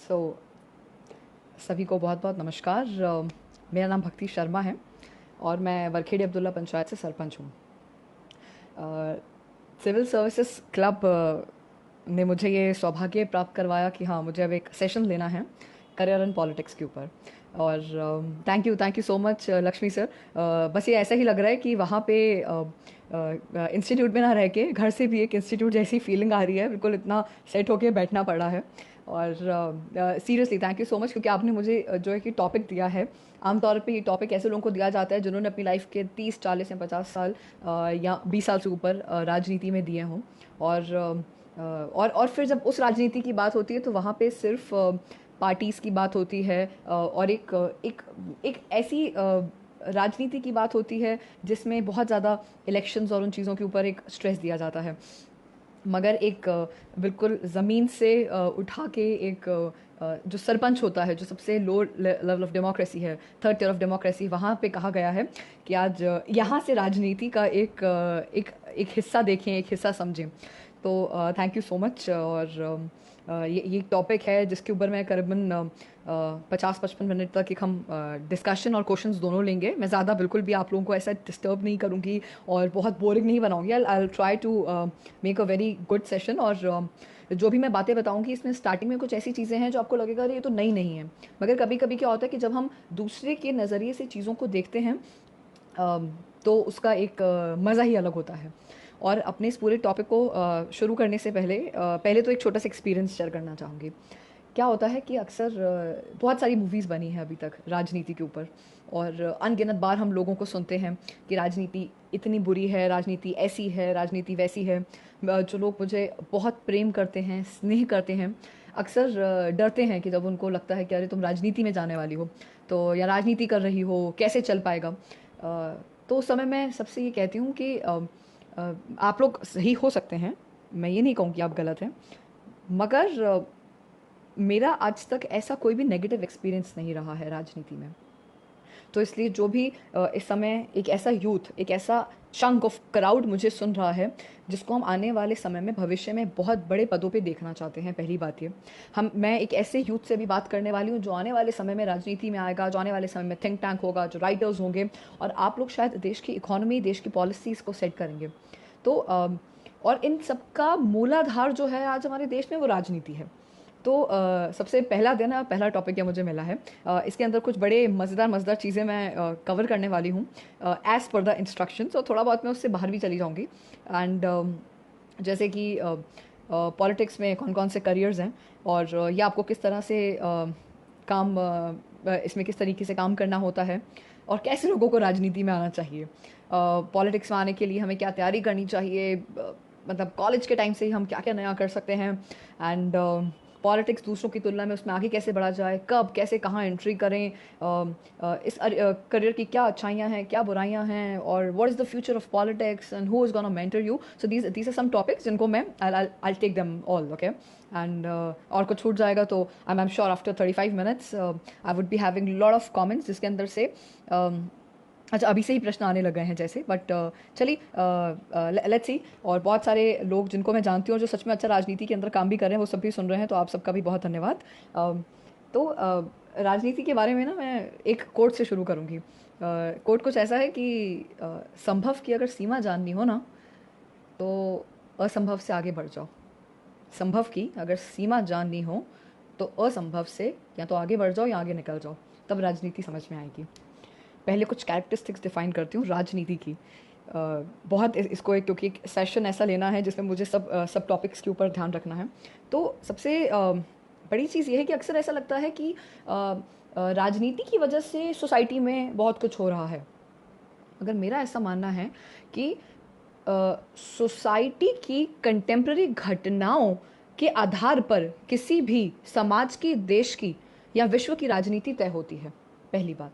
सो सभी को बहुत बहुत नमस्कार। मेरा नाम भक्ति शर्मा है और मैं वरखेड़ी अब्दुल्ला पंचायत से सरपंच हूँ। सिविल सर्विसेज क्लब ने मुझे ये सौभाग्य प्राप्त करवाया कि हाँ, मुझे अब एक सेशन लेना है करियर एंड पॉलिटिक्स के ऊपर। और thank you so much Lakshmi sir. बस ये ऐसा ही लग रहा है कि वहाँ पे इंस्टीट्यूट में ना रह के घर से भी एक इंस्टीट्यूट जैसी फीलिंग आ रही है, बिल्कुल इतना सेट होके बैठना पड़ा है। और seriously thank you so much, क्योंकि आपने मुझे जो है कि टॉपिक दिया है। आमतौर पे ये टॉपिक ऐसे लोगों को दिया जाता है जिन्होंने अपनी लाइफ के 30 40 या 50 साल या 20 साल से ऊपर राजनीति में दिए हों। और और फिर जब उस राजनीति की बात होती है तो वहाँ पे सिर्फ पार्टीज़ की बात होती है, और एक ऐसी राजनीति की बात होती है जिसमें बहुत ज़्यादा इलेक्शंस और उन चीज़ों के ऊपर एक स्ट्रेस दिया जाता है। मगर एक बिल्कुल ज़मीन से उठा के एक जो सरपंच होता है, जो सबसे लो लेवल ऑफ डेमोक्रेसी है, थर्ड टियर ऑफ डेमोक्रेसी, वहाँ पे कहा गया है कि आज यहाँ से राजनीति का एक हिस्सा देखें, एक हिस्सा समझें। तो थैंक यू सो मच। और ये टॉपिक है जिसके ऊपर मैं करीबन 50-55 मिनट तक एक हम डिस्कशन और क्वेश्चंस दोनों लेंगे। मैं ज़्यादा बिल्कुल भी आप लोगों को ऐसा डिस्टर्ब नहीं करूँगी और बहुत बोरिंग नहीं बनाऊँगी। I try to make a very good session. और जो भी मैं बातें बताऊँगी इसमें स्टार्टिंग में कुछ ऐसी चीज़ें हैं जो आपको लगेगा अरे ये तो नई नहीं है, मगर कभी कभी क्या होता है कि जब हम दूसरे के नज़रिए से चीज़ों को देखते हैं तो उसका एक मज़ा ही अलग होता है। और अपने इस पूरे टॉपिक को शुरू करने से पहले तो एक छोटा सा एक्सपीरियंस शेयर करना चाहूँगी। क्या होता है कि अक्सर बहुत सारी मूवीज़ बनी हैं अभी तक राजनीति के ऊपर, और अनगिनत बार हम लोगों को सुनते हैं कि राजनीति इतनी बुरी है, राजनीति ऐसी है, राजनीति वैसी है। जो लोग मुझे बहुत प्रेम करते हैं, स्नेह करते हैं, अक्सर डरते हैं कि जब उनको लगता है कि अरे तुम राजनीति में जाने वाली हो तो, या राजनीति कर रही हो, कैसे चल पाएगा। तो उस समय मैं सबसे ये कहती हूँ कि आप लोग सही हो सकते हैं, मैं ये नहीं कहूँ कि आप गलत हैं, मगर मेरा आज तक ऐसा कोई भी नेगेटिव एक्सपीरियंस नहीं रहा है राजनीति में। तो इसलिए जो भी इस समय एक ऐसा यूथ, एक ऐसा चंक ऑफ क्राउड मुझे सुन रहा है जिसको हम आने वाले समय में, भविष्य में बहुत बड़े पदों पे देखना चाहते हैं, पहली बात ये, मैं एक ऐसे यूथ से भी बात करने वाली हूँ जो आने वाले समय में राजनीति में आएगा, जो आने वाले समय में थिंक टैंक होगा, जो राइटर्स होंगे, और आप लोग शायद देश की इकोनॉमी, देश की पॉलिसीज़ को सेट करेंगे। तो और इन सबका मूलाधार जो है आज हमारे देश में, वो राजनीति है। तो सबसे पहला दिन है, पहला टॉपिक ये मुझे मिला है। इसके अंदर कुछ बड़े मज़ेदार मज़ेदार चीज़ें मैं कवर करने वाली हूँ एज़ पर द इंस्ट्रक्शंस, और थोड़ा बहुत मैं उससे बाहर भी चली जाऊँगी। एंड जैसे कि पॉलिटिक्स में कौन कौन से करियर्स हैं, और ये आपको किस तरह से इसमें किस तरीके से काम करना होता है, और कैसे लोगों को राजनीति में आना चाहिए। पॉलिटिक्स में आने के लिए हमें क्या तैयारी करनी चाहिए, मतलब कॉलेज के टाइम से ही हम क्या क्या नया कर सकते हैं। एंड पॉलिटिक्स दूसरों की तुलना में उसमें आगे कैसे बढ़ा जाए, कब कैसे कहाँ एंट्री करें, इस करियर की क्या अच्छाइयाँ हैं, क्या बुराइयाँ हैं, और what is the future of politics and who is gonna mentor you. So these are some topics जिनको मैं I take them all, okay. And और कुछ छूट जाएगा तो I am sure after 35 minutes I would be having lot of comments जिसके अंदर से अच्छा अभी से ही प्रश्न आने लग गए हैं जैसे, बट चलिए लेट्स सी। और बहुत सारे लोग जिनको मैं जानती हूँ जो सच में अच्छा राजनीति के अंदर काम भी कर रहे हैं, वो सब भी सुन रहे हैं, तो आप सबका भी बहुत धन्यवाद। तो राजनीति के बारे में ना मैं एक कोट से शुरू करूँगी। कोट कुछ ऐसा है कि संभव की अगर सीमा जाननी हो ना तो असंभव से आगे बढ़ जाओ। संभव की अगर सीमा जाननी हो तो असंभव से या तो आगे बढ़ जाओ या आगे निकल जाओ, तब राजनीति समझ में आएगी। पहले कुछ कैरेक्टरिस्टिक्स डिफाइन करती हूँ राजनीति की। बहुत इसको क्योंकि एक सेशन ऐसा लेना है जिसमें मुझे सब टॉपिक्स के ऊपर ध्यान रखना है। तो सबसे बड़ी चीज़ ये है कि अक्सर ऐसा लगता है कि राजनीति की वजह से सोसाइटी में बहुत कुछ हो रहा है, मगर मेरा ऐसा मानना है कि सोसाइटी की कंटेम्प्रेरी घटनाओं के आधार पर किसी भी समाज की, देश की या विश्व की राजनीति तय होती है, पहली बात।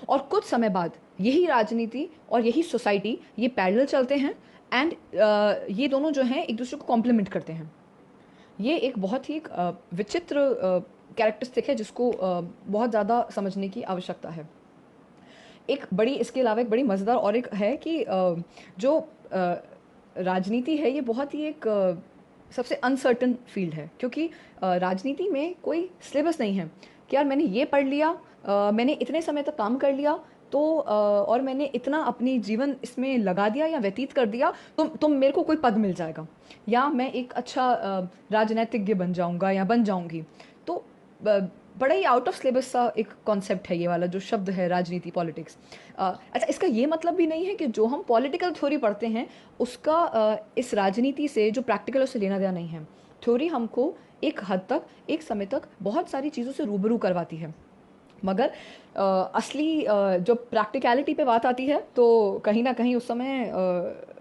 और कुछ समय बाद यही राजनीति और यही सोसाइटी, ये पैरेलल चलते हैं, एंड ये दोनों जो हैं एक दूसरे को कॉम्प्लीमेंट करते हैं। ये एक बहुत ही विचित्र कैरेक्टरिस्टिक है जिसको बहुत ज़्यादा समझने की आवश्यकता है। एक बड़ी, इसके अलावा एक बड़ी मज़ेदार और एक है कि जो राजनीति है ये बहुत ही एक सबसे अनसर्टन फील्ड है, क्योंकि राजनीति में कोई सिलेबस नहीं है कि यार मैंने ये पढ़ लिया, मैंने इतने समय तक काम कर लिया, तो और मैंने इतना अपनी जीवन इसमें लगा दिया या व्यतीत कर दिया, तो मेरे को कोई पद मिल जाएगा या मैं एक अच्छा राजनीतिज्ञ बन जाऊंगा या बन जाऊंगी। तो बड़ा ही आउट ऑफ सिलेबस सा एक कॉन्सेप्ट है ये वाला जो शब्द है राजनीति, पॉलिटिक्स। अच्छा, इसका ये मतलब भी नहीं है कि जो हम पॉलिटिकल थ्योरी पढ़ते हैं उसका इस राजनीति से जो प्रैक्टिकल उससे लेना देना नहीं है। थ्योरी हमको एक हद तक, एक समय तक बहुत सारी चीज़ों से रूबरू करवाती है, मगर असली जो प्रैक्टिकलिटी पे बात आती है तो कहीं ना कहीं उस समय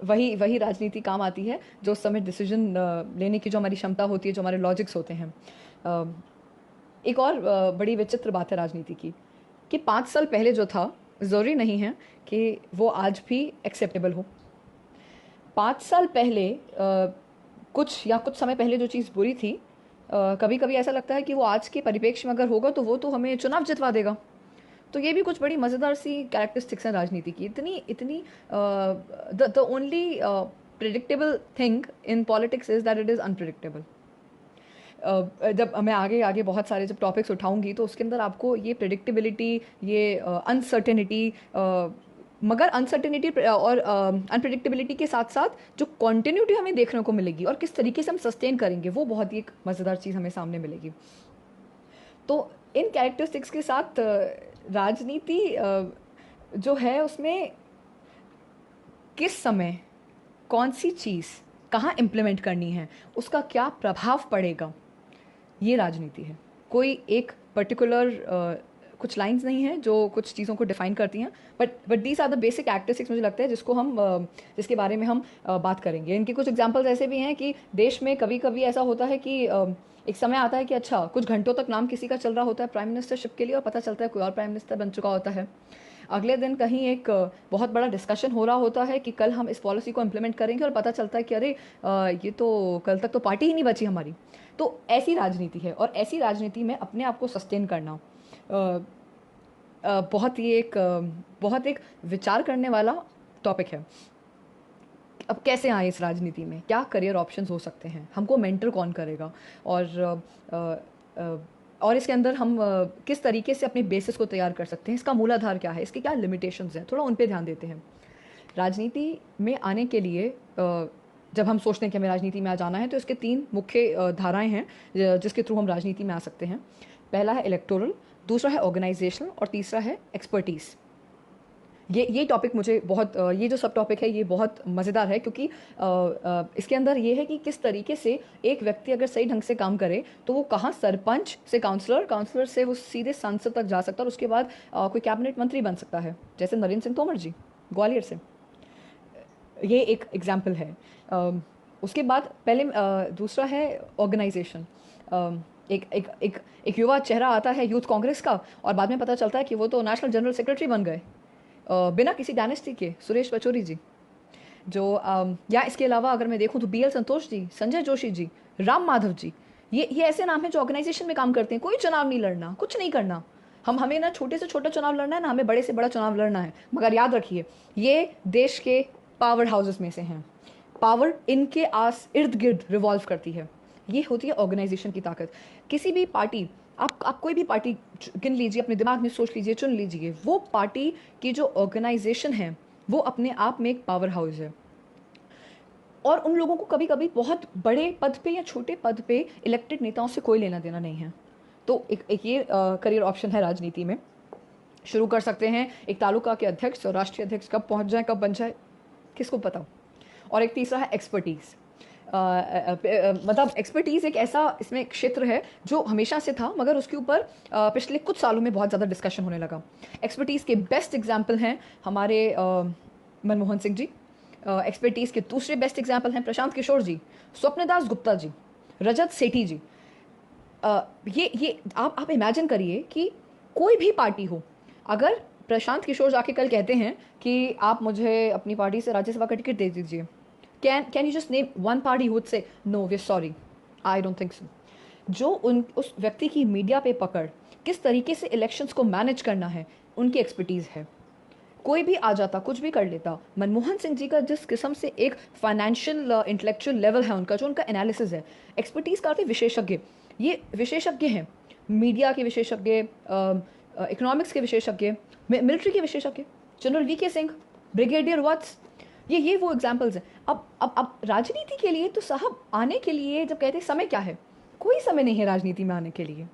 वही राजनीति काम आती है, जो उस समय डिसीजन लेने की जो हमारी क्षमता होती है, जो हमारे लॉजिक्स होते हैं। एक और बड़ी विचित्र बात है राजनीति की कि 5 साल पहले जो था ज़रूरी नहीं है कि वो आज भी एक्सेप्टेबल हो। 5 साल पहले कुछ समय पहले जो चीज़ बुरी थी, कभी कभी ऐसा लगता है कि वो आज के परिप्रेक्ष्य में अगर होगा तो वो तो हमें चुनाव जितवा देगा। तो ये भी कुछ बड़ी मज़ेदार सी कैरेक्टरिस्टिक्स हैं राजनीति की। इतनी the only predictable thing in politics is that it is unpredictable. जब मैं आगे बहुत सारे जब टॉपिक्स उठाऊंगी तो उसके अंदर आपको ये प्रिडिक्टेबिलिटी, ये अनसर्टेनिटी, मगर अनसर्टेनिटी और अनप्रिडिक्टेबिलिटी के साथ साथ जो कॉन्टिन्यूटी हमें देखने को मिलेगी और किस तरीके से हम सस्टेन करेंगे, वो बहुत ही एक मज़ेदार चीज़ हमें सामने मिलेगी। तो इन कैरेक्टरिस्टिक्स के साथ राजनीति जो है उसमें किस समय कौन सी चीज़ कहाँ इम्प्लीमेंट करनी है, उसका क्या प्रभाव पड़ेगा, ये राजनीति है। कोई एक पर्टिकुलर कुछ लाइंस नहीं है जो कुछ चीज़ों को डिफाइन करती हैं, but these are the basic characteristics मुझे लगता है जिसको हम जिसके बारे में हम बात करेंगे। इनके कुछ एग्जांपल्स ऐसे भी हैं कि देश में कभी कभी ऐसा होता है कि एक समय आता है कि अच्छा कुछ घंटों तक नाम किसी का चल रहा होता है प्राइम मिनिस्टरशिप के लिए, और पता चलता है कोई और प्राइम मिनिस्टर बन चुका होता है। अगले दिन कहीं एक बहुत बड़ा डिस्कशन हो रहा होता है कि कल हम इस पॉलिसी को इम्प्लीमेंट करेंगे, और पता चलता है कि अरे ये तो कल तक तो पार्टी ही नहीं बची हमारी। तो ऐसी राजनीति है, और ऐसी राजनीति में अपने आप को सस्टेन करना बहुत एक विचार करने वाला टॉपिक है। अब कैसे आए इस राजनीति में, क्या करियर ऑप्शंस हो सकते हैं, हमको मेंटर कौन करेगा, और इसके अंदर हम किस तरीके से अपने बेसिस को तैयार कर सकते हैं, इसका मूलाधार क्या है, इसके क्या लिमिटेशंस हैं, थोड़ा उन पे ध्यान देते हैं। राजनीति में आने के लिए जब हम सोचते हैं कि हमें राजनीति में आ जाना है तो इसके 3 मुख्य धाराएं हैं जिसके थ्रू हम राजनीति में आ सकते हैं। पहला है इलेक्टोरल, दूसरा है ऑर्गेनाइजेशनल, और तीसरा है एक्सपर्टीज़। ये टॉपिक मुझे बहुत ये जो सब टॉपिक है ये बहुत मज़ेदार है, क्योंकि इसके अंदर ये है कि किस तरीके से एक व्यक्ति अगर सही ढंग से काम करे तो वो कहाँ सरपंच से काउंसलर से वो सीधे सांसद तक जा सकता है, और उसके बाद कोई कैबिनेट मंत्री बन सकता है, जैसे नरेंद्र सिंह तोमर जी ग्वालियर से। ये एक एग्जाम्पल है। उसके बाद पहले दूसरा है ऑर्गेनाइजेशन। एक युवा चेहरा आता है यूथ कांग्रेस का, और बाद में पता चलता है कि वो तो नेशनल जनरल सेक्रेटरी बन गए बिना किसी डायनेस्टी के, सुरेश पचौरी जी। जो या इसके अलावा अगर मैं देखूं तो BL संतोष जी, संजय जोशी जी, राम माधव जी, ये ऐसे नाम हैं जो ऑर्गेनाइजेशन में काम करते हैं। कोई चुनाव नहीं लड़ना, कुछ नहीं करना, हमें ना छोटे से छोटा चुनाव लड़ना है, ना हमें बड़े से बड़ा चुनाव लड़ना है, मगर याद रखिए ये देश के पावर हाउसेस में से हैं, पावर इनके इर्द गिर्द रिवॉल्व करती है। ये होती है ऑर्गेनाइजेशन की ताकत। किसी भी पार्टी, आप कोई भी पार्टी गिन लीजिए, अपने दिमाग में सोच लीजिए, चुन लीजिए, वो पार्टी की जो ऑर्गेनाइजेशन है वो अपने आप में एक पावर हाउस है, और उन लोगों को कभी कभी बहुत बड़े पद पे या छोटे पद पे इलेक्टेड नेताओं से कोई लेना देना नहीं है। तो एक ये करियर ऑप्शन है राजनीति में। शुरू कर सकते हैं एक तालुका के अध्यक्ष और राष्ट्रीय अध्यक्ष, कब पहुंच जाए कब बन जाए किसको पता। और एक तीसरा है एक्सपर्टीज़। मतलब एक्सपर्टीज़ एक ऐसा इसमें क्षेत्र है जो हमेशा से था, मगर उसके ऊपर पिछले कुछ सालों में बहुत ज़्यादा डिस्कशन होने लगा। एक्सपर्टीज़ के बेस्ट एग्जाम्पल हैं हमारे मनमोहन सिंह जी। एक्सपर्टीज़ के दूसरे बेस्ट एग्जाम्पल हैं प्रशांत किशोर जी, स्वप्नदास गुप्ता जी, रजत सेठी जी। ये आप इमेजिन करिए कि कोई भी पार्टी हो, अगर प्रशांत किशोर जाके कल कहते हैं कि आप मुझे अपनी पार्टी से राज्यसभा का टिकट दे दीजिए, can you just name one party would say no we sorry, I don't think so. जो उस व्यक्ति की मीडिया पे पकड़, किस तरीके से इलेक्शंस को मैनेज करना है, उनकी एक्सपर्टीज़ है। कोई भी आ जाता, कुछ भी कर लेता। मनमोहन सिंह जी का जिस किस्म से एक फाइनेंशियल इंटेलेक्चुअल लेवल है उनका, जो उनका एनालिसिस है, एक्सपर्टीज़ का अर्थ है विशेषज्ञ, ये विशेषज्ञ हैं, मीडिया के विशेषज्ञ, इकोनॉमिक्स के विशेषज्ञ, मिलिट्री के विशेषज्ञ, जनरल वी के सिंह, ब्रिगेडियर वत्स, ये वो एग्जाम्पल्स हैं। अब राजनीति के लिए तो साहब आने के लिए जब कहते हैं समय क्या है, कोई समय नहीं है राजनीति में आने के लिए।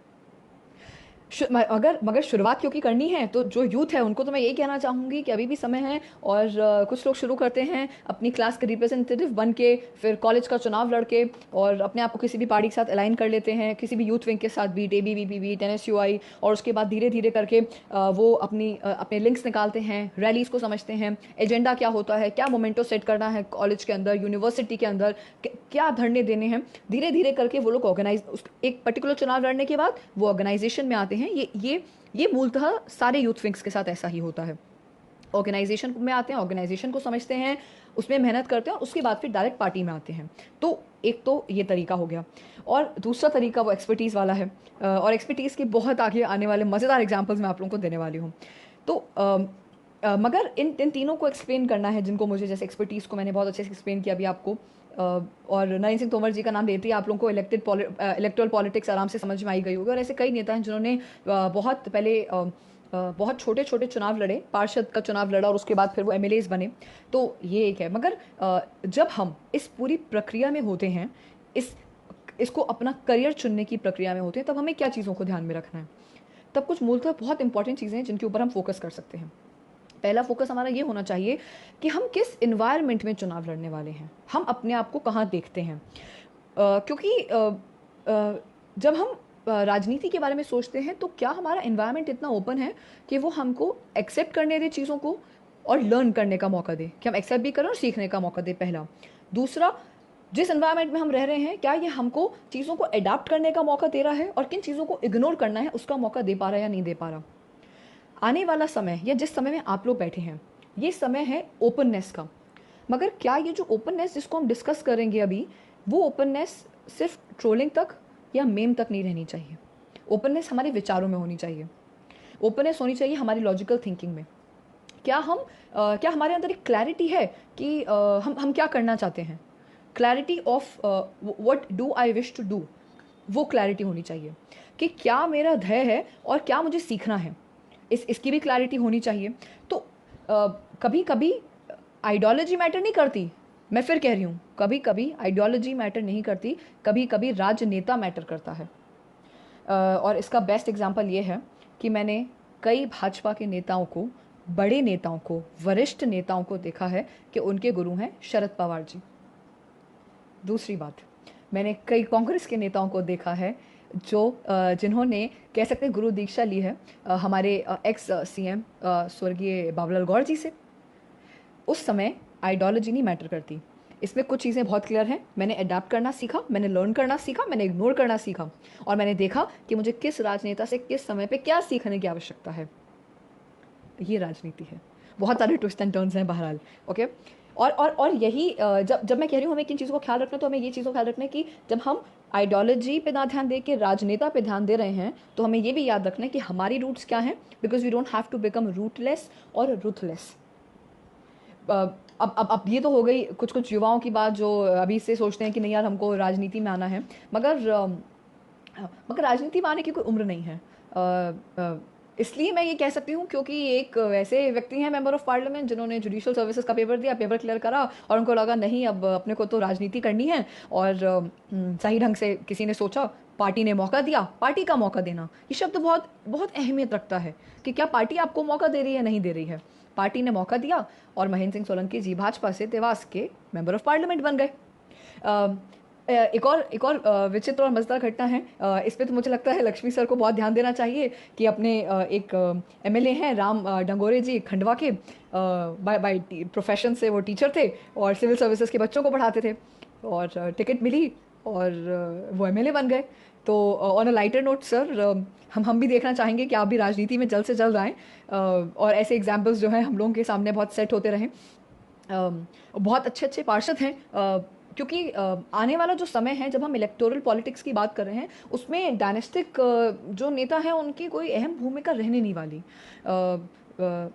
मगर शुरुआत क्योंकि करनी है, तो जो यूथ है उनको तो मैं यही कहना चाहूँगी कि अभी भी समय है। और कुछ लोग शुरू करते हैं अपनी क्लास के रिप्रेजेंटेटिव बन के, फिर कॉलेज का चुनाव लड़के, और अपने आप को किसी भी पार्टी के साथ अलाइन कर लेते हैं, किसी भी यूथ विंग के साथ, बीट ABVP, NSUI, और उसके बाद धीरे धीरे करके वो अपने लिंक्स निकालते हैं, रैलीज़ को समझते हैं, एजेंडा क्या होता है, क्या मोमेंटो सेट करना है कॉलेज के अंदर, यूनिवर्सिटी के अंदर क्या धरने देने हैं। धीरे धीरे करके वो लोग ऑर्गेनाइज, एक पर्टिकुलर चुनाव लड़ने के बाद वो ऑर्गेनाइजेशन में आते हैं। ये मूलतः सारे यूथ विंग्स के साथ ऐसा ही होता है। ऑर्गेनाइजेशन में आते हैं, ऑर्गेनाइजेशन को समझते हैं, उसमें मेहनत करते हैं, और उसके बाद फिर डायरेक्ट पार्टी में आते हैं। तो एक तो ये तरीका हो गया, और दूसरा तरीका वो एक्सपर्टीज़ वाला है। और एक्सपर्टीज़ के बहुत आगे आने वाले मज़ेदार एग्जाम्पल्स मैं आप लोगों को देने वाली हूँ। तो मगर इन तीनों को एक्सप्लेन करना है, जिनको मुझे, जैसे एक्सपर्टीज़ को मैंने बहुत अच्छे से एक्सप्लेन किया अभी आपको, और नरेंद्र सिंह तोमर जी का नाम लेते ही आप लोगों को इलेक्टोरल पॉलिटिक्स आराम से समझ में आई गई होगी। और ऐसे कई नेता हैं जिन्होंने बहुत पहले बहुत छोटे छोटे चुनाव लड़े, पार्षद का चुनाव लड़ा, और उसके बाद फिर वो MLAs बने। तो ये एक है। मगर जब हम इस पूरी प्रक्रिया में होते हैं, इसको अपना करियर चुनने की प्रक्रिया में होते हैं, तब हमें क्या चीज़ों को ध्यान में रखना है? तब कुछ मूलतः बहुत इंपॉर्टेंट चीज़ें हैं जिनके ऊपर हम फोकस कर सकते हैं। पहला फोकस हमारा ये होना चाहिए कि हम किस इन्वायरमेंट में चुनाव लड़ने वाले हैं, हम अपने आप को कहाँ देखते हैं। क्योंकि जब हम राजनीति के बारे में सोचते हैं, तो क्या हमारा इन्वायरमेंट इतना ओपन है कि वो हमको एक्सेप्ट करने दे चीज़ों को और लर्न करने का मौका दे, कि हम एक्सेप्ट भी करें और सीखने का मौका दे, पहला। दूसरा, जिस इन्वायरमेंट में हम रह रहे हैं, क्या ये हमको चीज़ों को अडाप्ट करने का मौका दे रहा है, और किन चीज़ों को इग्नोर करना है उसका मौका दे पा रहा है या नहीं दे पा रहा। आने वाला समय, या जिस समय में आप लोग बैठे हैं, ये समय है ओपननेस का। मगर क्या ये जो ओपननेस जिसको हम डिस्कस करेंगे अभी, वो ओपननेस सिर्फ ट्रोलिंग तक या मेम तक नहीं रहनी चाहिए। ओपननेस हमारे विचारों में होनी चाहिए, ओपननेस होनी चाहिए हमारी लॉजिकल थिंकिंग में। क्या हमारे अंदर एक क्लैरिटी है कि हम क्या करना चाहते हैं, clarity of what do I wish to do, वो क्लैरिटी होनी चाहिए कि क्या मेरा ध्येय है और क्या मुझे सीखना है, इसकी भी क्लैरिटी होनी चाहिए। तो कभी कभी आइडियोलॉजी मैटर नहीं करती, मैं फिर कह रही हूँ, कभी कभी आइडियोलॉजी मैटर नहीं करती, कभी कभी राजनेता मैटर करता है। और इसका बेस्ट एग्जांपल ये है कि मैंने कई भाजपा के नेताओं को, बड़े नेताओं को, वरिष्ठ नेताओं को देखा है कि उनके गुरु हैं शरद पवार जी। दूसरी बात, मैंने कई कांग्रेस के नेताओं को देखा है जो जिन्होंने, कह सकते हैं, गुरु दीक्षा ली है हमारे एक्स CM स्वर्गीय बाबूलाल गौर जी से। उस समय आइडियोलॉजी नहीं मैटर करती, इसमें कुछ चीज़ें बहुत क्लियर हैं। मैंने अडाप्ट करना सीखा, मैंने लर्न करना सीखा, मैंने इग्नोर करना सीखा, और मैंने देखा कि मुझे किस राजनेता से किस समय पे क्या सीखने की आवश्यकता है। ये राजनीति है। बहुत सारे ट्विस्ट एंड टर्न्स हैं बहरहाल, ओके। और यही जब मैं कह रही हूँ हमें किन चीज़ों को ख्याल रखना, तो हमें ये चीज़ों का ख्याल रखना है कि जब हम आइडियोलॉजी पे ना ध्यान दे के राजनेता पे ध्यान दे रहे हैं, तो हमें ये भी याद रखना है कि हमारी रूट्स क्या हैं, because we don't have to become rootless और रुथलेस। अब ये तो हो गई कुछ युवाओं की बात जो अभी से सोचते हैं कि नहीं यार हमको राजनीति में आना है। मगर राजनीति में आने की कोई उम्र नहीं है। इसलिए मैं ये कह सकती हूँ क्योंकि एक ऐसे व्यक्ति हैं मेंबर ऑफ पार्लियामेंट जिन्होंने जुडिशियल सर्विसेज का पेपर दिया, पेपर क्लियर करा, और उनको लगा नहीं अब अपने को तो राजनीति करनी है, और सही ढंग से किसी ने सोचा, पार्टी ने मौका दिया। पार्टी का मौका देना, ये शब्द बहुत बहुत अहमियत रखता है कि क्या पार्टी आपको मौका दे रही है, नहीं दे रही है। पार्टी ने मौका दिया और महेंद्र सिंह सोलंकी जी भाजपा से देवास के मेंबर ऑफ पार्लियामेंट बन गए। एक और विचित्र और मज़ेदार घटना है, इस पे तो मुझे लगता है लक्ष्मी सर को बहुत ध्यान देना चाहिए कि अपने एक MLA हैं राम डंगोरे जी, खंडवा के, बाय प्रोफेशन से वो टीचर थे और सिविल सर्विसेज के बच्चों को पढ़ाते थे, और टिकट मिली और वो MLA बन गए। तो on a lighter note sir, हम भी देखना चाहेंगे कि आप भी राजनीति में जल्द से जल्द आएँ, और ऐसे एग्जाम्पल्स जो हैं हम लोगों के सामने बहुत सेट होते रहें। बहुत अच्छे अच्छे पार्षद हैं, क्योंकि आने वाला जो समय है जब हम इलेक्टोरल पॉलिटिक्स की बात कर रहे हैं, उसमें डायनेस्टिक जो नेता हैं उनकी कोई अहम भूमिका रहने नहीं वाली।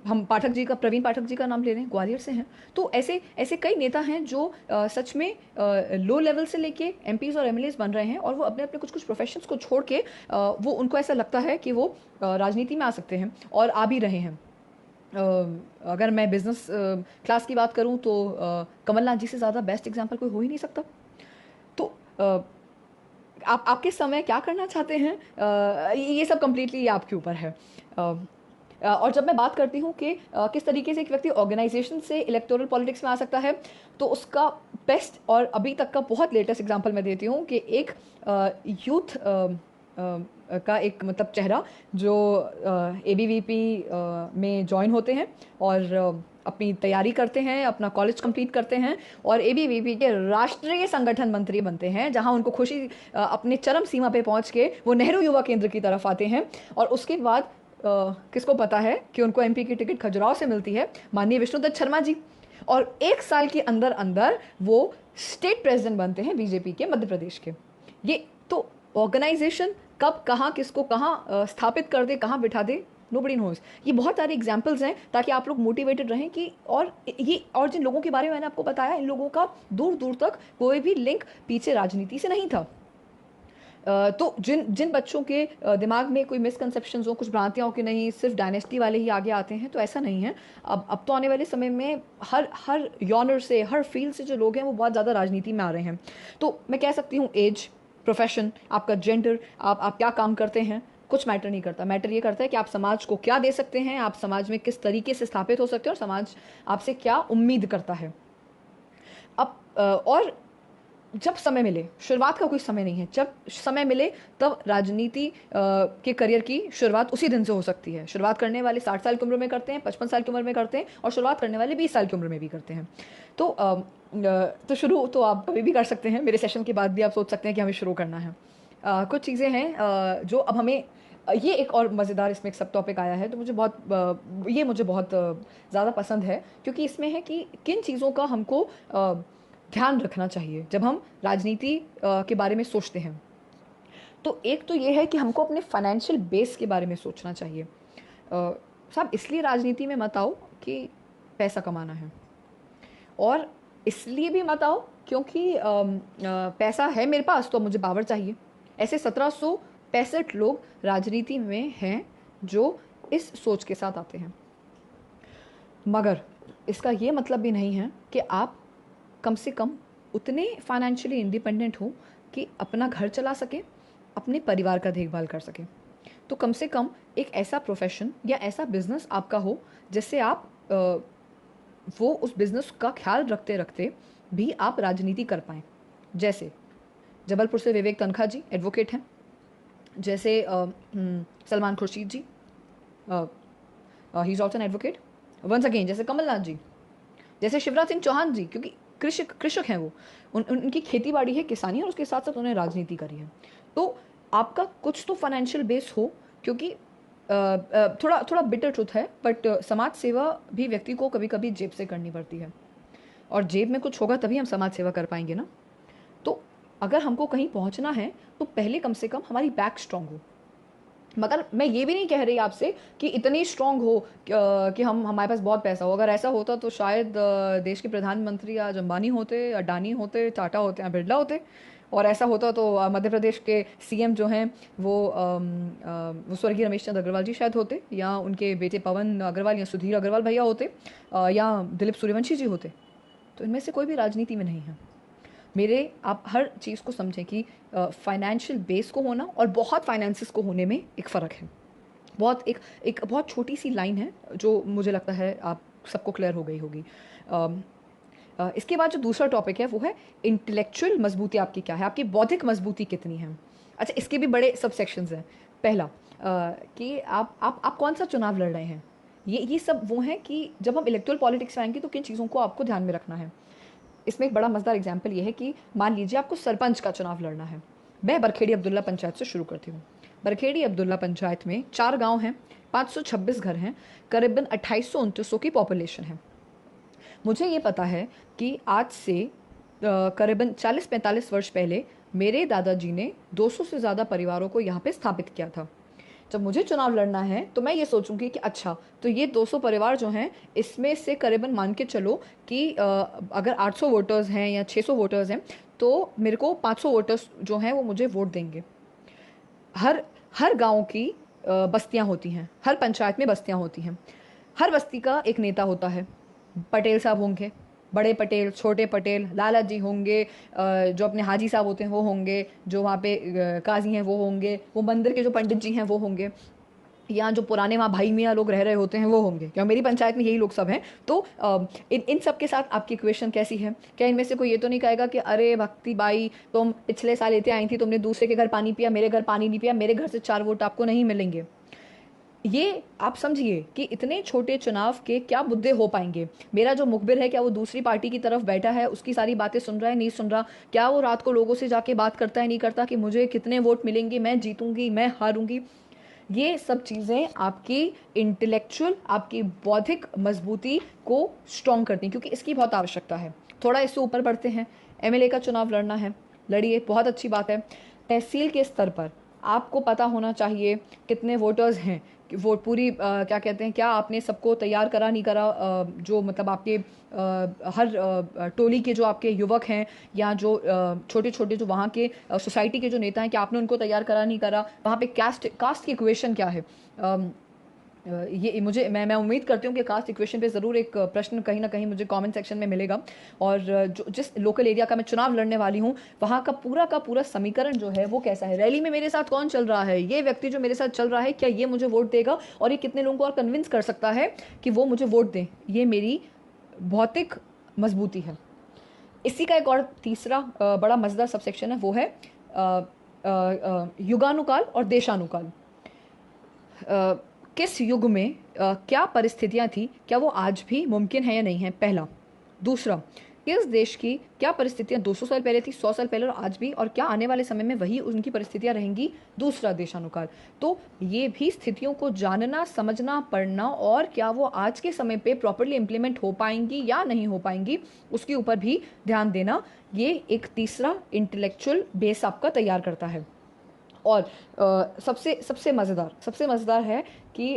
हम पाठक जी का, प्रवीण पाठक जी का नाम ले रहे हैं, ग्वालियर से हैं। तो ऐसे ऐसे कई नेता हैं जो सच में लो लेवल से लेके एमपीज और एमएलएज बन रहे हैं, और वो अपने अपने कुछ कुछ प्रोफेशंस को छोड़ के वो, उनको ऐसा लगता है कि वो राजनीति में आ सकते हैं, और आ भी रहे हैं। अगर मैं बिजनेस क्लास की बात करूं तो कमलनाथ जी से ज़्यादा बेस्ट एग्जाम्पल कोई हो ही नहीं सकता। तो आप आपके समय क्या करना चाहते हैं, ये सब कम्प्लीटली आपके ऊपर है। और जब मैं बात करती हूँ कि किस तरीके से एक व्यक्ति ऑर्गेनाइजेशन से इलेक्टोरल पॉलिटिक्स में आ सकता है, तो उसका बेस्ट और अभी तक का बहुत लेटेस्ट एग्जांपल मैं देती हूँ कि एक यूथ का एक मतलब चेहरा जो एबीवीपी में ज्वाइन होते हैं और अपनी तैयारी करते हैं, अपना कॉलेज कंप्लीट करते हैं, और एबीवीपी के राष्ट्रीय संगठन मंत्री बनते हैं, जहां उनको खुशी अपने चरम सीमा पे पहुंच के वो नेहरू युवा केंद्र की तरफ आते हैं। और उसके बाद किसको पता है कि उनको एमपी की टिकट खजुराहो से मिलती है, माननीय विष्णुदत्त शर्मा जी। और एक साल के अंदर अंदर वो स्टेट प्रेसिडेंट बनते हैं बीजेपी के मध्य प्रदेश के। ये तो ऑर्गेनाइजेशन कब कहाँ किसको कहाँ स्थापित कर दे, कहाँ बिठा दे, नोबडी नोज। ये बहुत सारे एग्जाम्पल्स हैं ताकि आप लोग मोटिवेटेड रहें कि, और जिन लोगों के बारे में मैंने आपको बताया, इन लोगों का दूर दूर तक कोई भी लिंक पीछे राजनीति से नहीं था। तो जिन जिन बच्चों के दिमाग में कोई मिसकंसेप्शंस हो, कुछ भ्रांतियाँ हो कि नहीं सिर्फ डायनेस्टी वाले ही आगे आते हैं, तो ऐसा नहीं है। अब तो आने वाले समय में हर हर यॉनर से, हर फील्ड से जो लोग हैं वो बहुत ज़्यादा राजनीति में आ रहे हैं। तो मैं कह सकती हूँ एज, प्रोफेशन, आपका जेंडर, आप क्या काम करते हैं, कुछ मैटर नहीं करता। मैटर ये करता है कि आप समाज को क्या दे सकते हैं, आप समाज में किस तरीके से स्थापित हो सकते हैं, और समाज आपसे क्या उम्मीद करता है। अब और जब समय मिले, शुरुआत का कोई समय नहीं है, जब समय मिले तब राजनीति के करियर की शुरुआत उसी दिन से हो सकती है। शुरुआत करने वाले 60 साल की उम्र में करते हैं, 55 साल की उम्र में करते हैं, और शुरुआत करने वाले 20 साल की उम्र में भी करते हैं। तो शुरू तो आप कभी भी कर सकते हैं। मेरे सेशन के बाद भी आप सोच सकते हैं कि हमें शुरू करना है। कुछ चीज़ें हैं जो अब हमें, ये एक और मज़ेदार इसमें एक सब टॉपिक आया है, तो मुझे बहुत ज़्यादा पसंद है, क्योंकि इसमें है कि किन चीज़ों का हमको ध्यान रखना चाहिए जब हम राजनीति के बारे में सोचते हैं। तो एक तो ये है कि हमको अपने फाइनेंशियल बेस के बारे में सोचना चाहिए। साहब, इसलिए राजनीति में मत आओ कि पैसा कमाना है, और इसलिए भी मत आओ क्योंकि पैसा है मेरे पास तो मुझे पावर चाहिए। ऐसे 1765 लोग राजनीति में हैं जो इस सोच के साथ आते हैं। मगर इसका ये मतलब भी नहीं है कि आप कम से कम उतने फाइनेंशियली इंडिपेंडेंट हो कि अपना घर चला सके, अपने परिवार का देखभाल कर सके। तो कम से कम एक ऐसा प्रोफेशन या ऐसा बिजनेस आपका हो जिससे आप वो उस बिजनेस का ख्याल रखते रखते भी आप राजनीति कर पाएँ। जैसे जबलपुर से विवेक तनखा जी एडवोकेट हैं, जैसे Salman Khurshid ji, he is also an advocate. Once again जैसे कमलनाथ जी, जैसे शिवराज सिंह चौहान जी, क्योंकि कृषक हैं वो, उनकी खेती बाड़ी है, किसानी, और उसके साथ साथ उन्होंने राजनीति करी है। तो आपका कुछ तो फाइनेंशियल बेस हो, क्योंकि थोड़ा थोड़ा बिटर ट्रुथ है, बट समाज सेवा भी व्यक्ति को कभी कभी जेब से करनी पड़ती है, और जेब में कुछ होगा तभी हम समाज सेवा कर पाएंगे ना। तो अगर हमको कहीं पहुंचना है तो पहले कम से कम हमारी बैक स्ट्रांग हो। मगर मैं ये भी नहीं कह रही आपसे कि इतनी स्ट्रांग हो कि हमारे पास बहुत पैसा हो। अगर ऐसा होता तो शायद देश के प्रधानमंत्री आज अंबानी होते, अडानी होते, टाटा होते या बिरला होते। और ऐसा होता तो मध्य प्रदेश के सीएम जो हैं वो स्वर्गीय रमेश चंद्र अग्रवाल जी शायद होते, या उनके बेटे पवन अग्रवाल या सुधीर अग्रवाल भैया होते, या दिलीप सूर्यवंशी जी होते। तो इनमें से कोई भी राजनीति में नहीं है। आप हर चीज़ को समझें कि फाइनेंशियल बेस को होना और बहुत फाइनेंसिस को होने में एक फ़र्क है। एक बहुत छोटी सी लाइन है जो मुझे लगता है आप सबको क्लियर हो गई होगी। इसके बाद जो दूसरा टॉपिक है वो है इंटेलेक्चुअल मजबूती आपकी क्या है, आपकी बौद्धिक मजबूती कितनी है। अच्छा, इसके भी बड़े सब सेक्शंस हैं। पहला कि आप कौन सा चुनाव लड़ रहे हैं। ये सब वो हैं कि जब हम इलेक्टोरल पॉलिटिक्स में आएंगे तो किन चीज़ों को आपको ध्यान में रखना है। इसमें एक बड़ा मज़ेदार एग्जाम्पल ये है कि मान लीजिए आपको सरपंच का चुनाव लड़ना है। मैं बरखेड़ी अब्दुल्ला पंचायत से शुरू करती हूँ। बरखेड़ी अब्दुल्ला पंचायत में 4 गांव हैं, 526 घर हैं, करीबन 2829 की पॉपुलेशन है। मुझे ये पता है कि आज से करीबन 40-45 वर्ष पहले मेरे दादाजी ने 200 से ज़्यादा परिवारों को यहाँ पे स्थापित किया था। जब मुझे चुनाव लड़ना है तो मैं ये सोचूंगी कि अच्छा, तो ये 200 परिवार जो हैं, इसमें से करीबन मान के चलो कि अगर 800 वोटर्स हैं या 600 वोटर्स हैं, तो मेरे को 500 वोटर्स जो हैं वो मुझे वोट देंगे। हर हर गांव की बस्तियां होती हैं, हर पंचायत में बस्तियां होती हैं, हर बस्ती का एक नेता होता है। पटेल साहब होंगे, बड़े पटेल, छोटे पटेल, लाला जी होंगे, जो अपने हाजी साहब होते हैं वो होंगे, जो वहाँ पे काजी हैं वो होंगे, वो मंदिर के जो पंडित जी हैं वो होंगे, या जो पुराने वहाँ भाई मियाँ लोग रह रहे होते हैं वो होंगे, क्या मेरी पंचायत में यही लोग सब हैं। तो इन सब के साथ आपकी इक्वेशन कैसी है? क्या इनमें से कोई ये तो नहीं कहेगा कि अरे भक्ति बाई, तुम पिछले साल लेते आई थी, तुमने दूसरे के घर पानी पिया, मेरे घर पानी नहीं पिया, मेरे घर से 4 वोट आपको नहीं मिलेंगे। ये आप समझिए कि इतने छोटे चुनाव के क्या मुद्दे हो पाएंगे। मेरा जो मुखबिर है, क्या वो दूसरी पार्टी की तरफ बैठा है, उसकी सारी बातें सुन रहा है, नहीं सुन रहा? क्या वो रात को लोगों से जाके बात करता है, नहीं करता, कि मुझे कितने वोट मिलेंगे, मैं जीतूंगी, मैं हारूंगी? ये सब चीज़ें आपकी इंटेलेक्चुअल, आपकी बौद्धिक मजबूती को स्ट्रॉन्ग करती हैं, क्योंकि इसकी बहुत आवश्यकता है। थोड़ा इससे ऊपर बढ़ते हैं। एमएलए का चुनाव लड़ना है, लड़िए, बहुत अच्छी बात है। तहसील के स्तर पर आपको पता होना चाहिए कितने वोटर्स हैं, कि वोट पूरी क्या कहते हैं, क्या आपने सबको तैयार करा, नहीं करा, जो मतलब आपके हर टोली के जो आपके युवक हैं, या जो छोटे छोटे जो वहाँ के सोसाइटी के जो नेता हैं, क्या आपने उनको तैयार करा, नहीं करा? वहाँ पे कास्ट की इक्वेशन क्या है? ये मुझे मैं उम्मीद करती हूँ कि कास्ट इक्वेशन पे ज़रूर एक प्रश्न कहीं ना कहीं मुझे कमेंट सेक्शन में मिलेगा। और जो जिस लोकल एरिया का मैं चुनाव लड़ने वाली हूँ, वहाँ का पूरा समीकरण जो है वो कैसा है, रैली में मेरे साथ कौन चल रहा है, ये व्यक्ति जो मेरे साथ चल रहा है, क्या ये मुझे वोट देगा, और ये कितने लोगों को और कन्विंस कर सकता है कि वो मुझे वोट दें। ये मेरी भौतिक मजबूती है। इसी का एक और तीसरा बड़ा मज़ेदार सबसेक्शन है, वो है युगानुकाल और देशानुकाल। किस युग में क्या परिस्थितियां थी, क्या वो आज भी मुमकिन है या नहीं है, पहला। दूसरा, किस देश की क्या परिस्थितियां 200 साल पहले थी, 100 साल पहले और आज भी, और क्या आने वाले समय में वही उनकी परिस्थितियां रहेंगी, दूसरा देशानुकाल। तो ये भी स्थितियों को जानना, समझना, पढ़ना, और क्या वो आज के समय पे प्रॉपरली इम्प्लीमेंट हो पाएंगी या नहीं हो पाएंगी, उसके ऊपर भी ध्यान देना, ये एक तीसरा इंटेलेक्चुअल बेस आपका तैयार करता है। और सबसे मज़ेदार है कि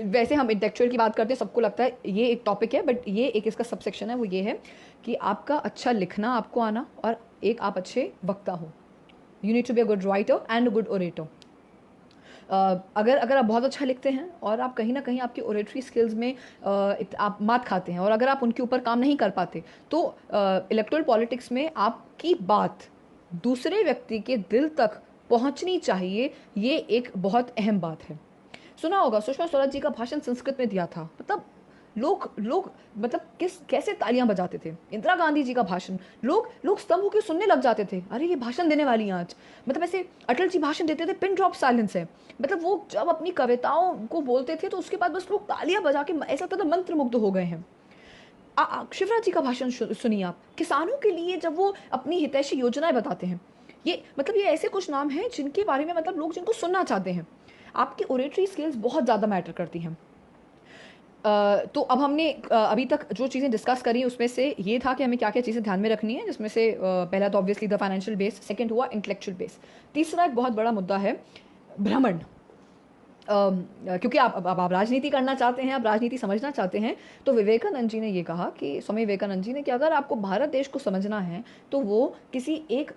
वैसे हम इंटेलेक्चुअल की बात करते हैं, सबको लगता है ये एक टॉपिक है, बट ये एक इसका सबसेक्शन है, वो ये है कि आपका अच्छा लिखना आपको आना, और एक आप अच्छे वक्ता हो। You need to be a good writer and a good orator. अगर आप बहुत अच्छा लिखते हैं और आप कहीं ना कहीं आपकी ओरेटरी स्किल्स में आप मात खाते हैं, और अगर आप उनके ऊपर काम नहीं कर पाते, तो इलेक्टोरल पॉलिटिक्स में आपकी बात दूसरे व्यक्ति के दिल तक पहुंचनी चाहिए। ये एक बहुत अहम बात है। सुना होगा सुषमा स्वराज जी का भाषण संस्कृत में दिया था, मतलब लोग मतलब कैसे तालियां बजाते थे। इंदिरा गांधी जी का भाषण, लोग स्तंभ होकर सुनने लग जाते थे, अरे ये भाषण देने वाली हैं आज। मतलब ऐसे अटल जी भाषण देते थे, पिन ड्रॉप साइलेंस है। मतलब वो जब अपनी कविताओं को बोलते थे तो उसके बाद बस लोग तालियां बजा के ऐसा लगता था मंत्रमुग्ध हो गए हैं। शिवराज जी का भाषण सुनिए आप, किसानों के लिए जब वो अपनी हितैषी योजनाएं बताते हैं। ये मतलब ये ऐसे कुछ नाम हैं जिनके बारे में मतलब लोग जिनको सुनना चाहते हैं। आपकी ओरेटरी स्किल्स बहुत ज़्यादा मैटर करती हैं। तो अब हमने अभी तक जो चीज़ें डिस्कस करी उसमें से ये था कि हमें क्या क्या चीज़ें ध्यान में रखनी है, जिसमें से पहला तो obviously the financial base, second हुआ इंटेलेक्चुअल बेस, तीसरा एक बहुत बड़ा मुद्दा है भ्रमण। क्योंकि आप राजनीति करना चाहते हैं, आप राजनीति समझना चाहते हैं, तो विवेकानंद जी ने ये कहा, कि स्वामी विवेकानंद जी ने, कि अगर आपको भारत देश को समझना है तो वो किसी एक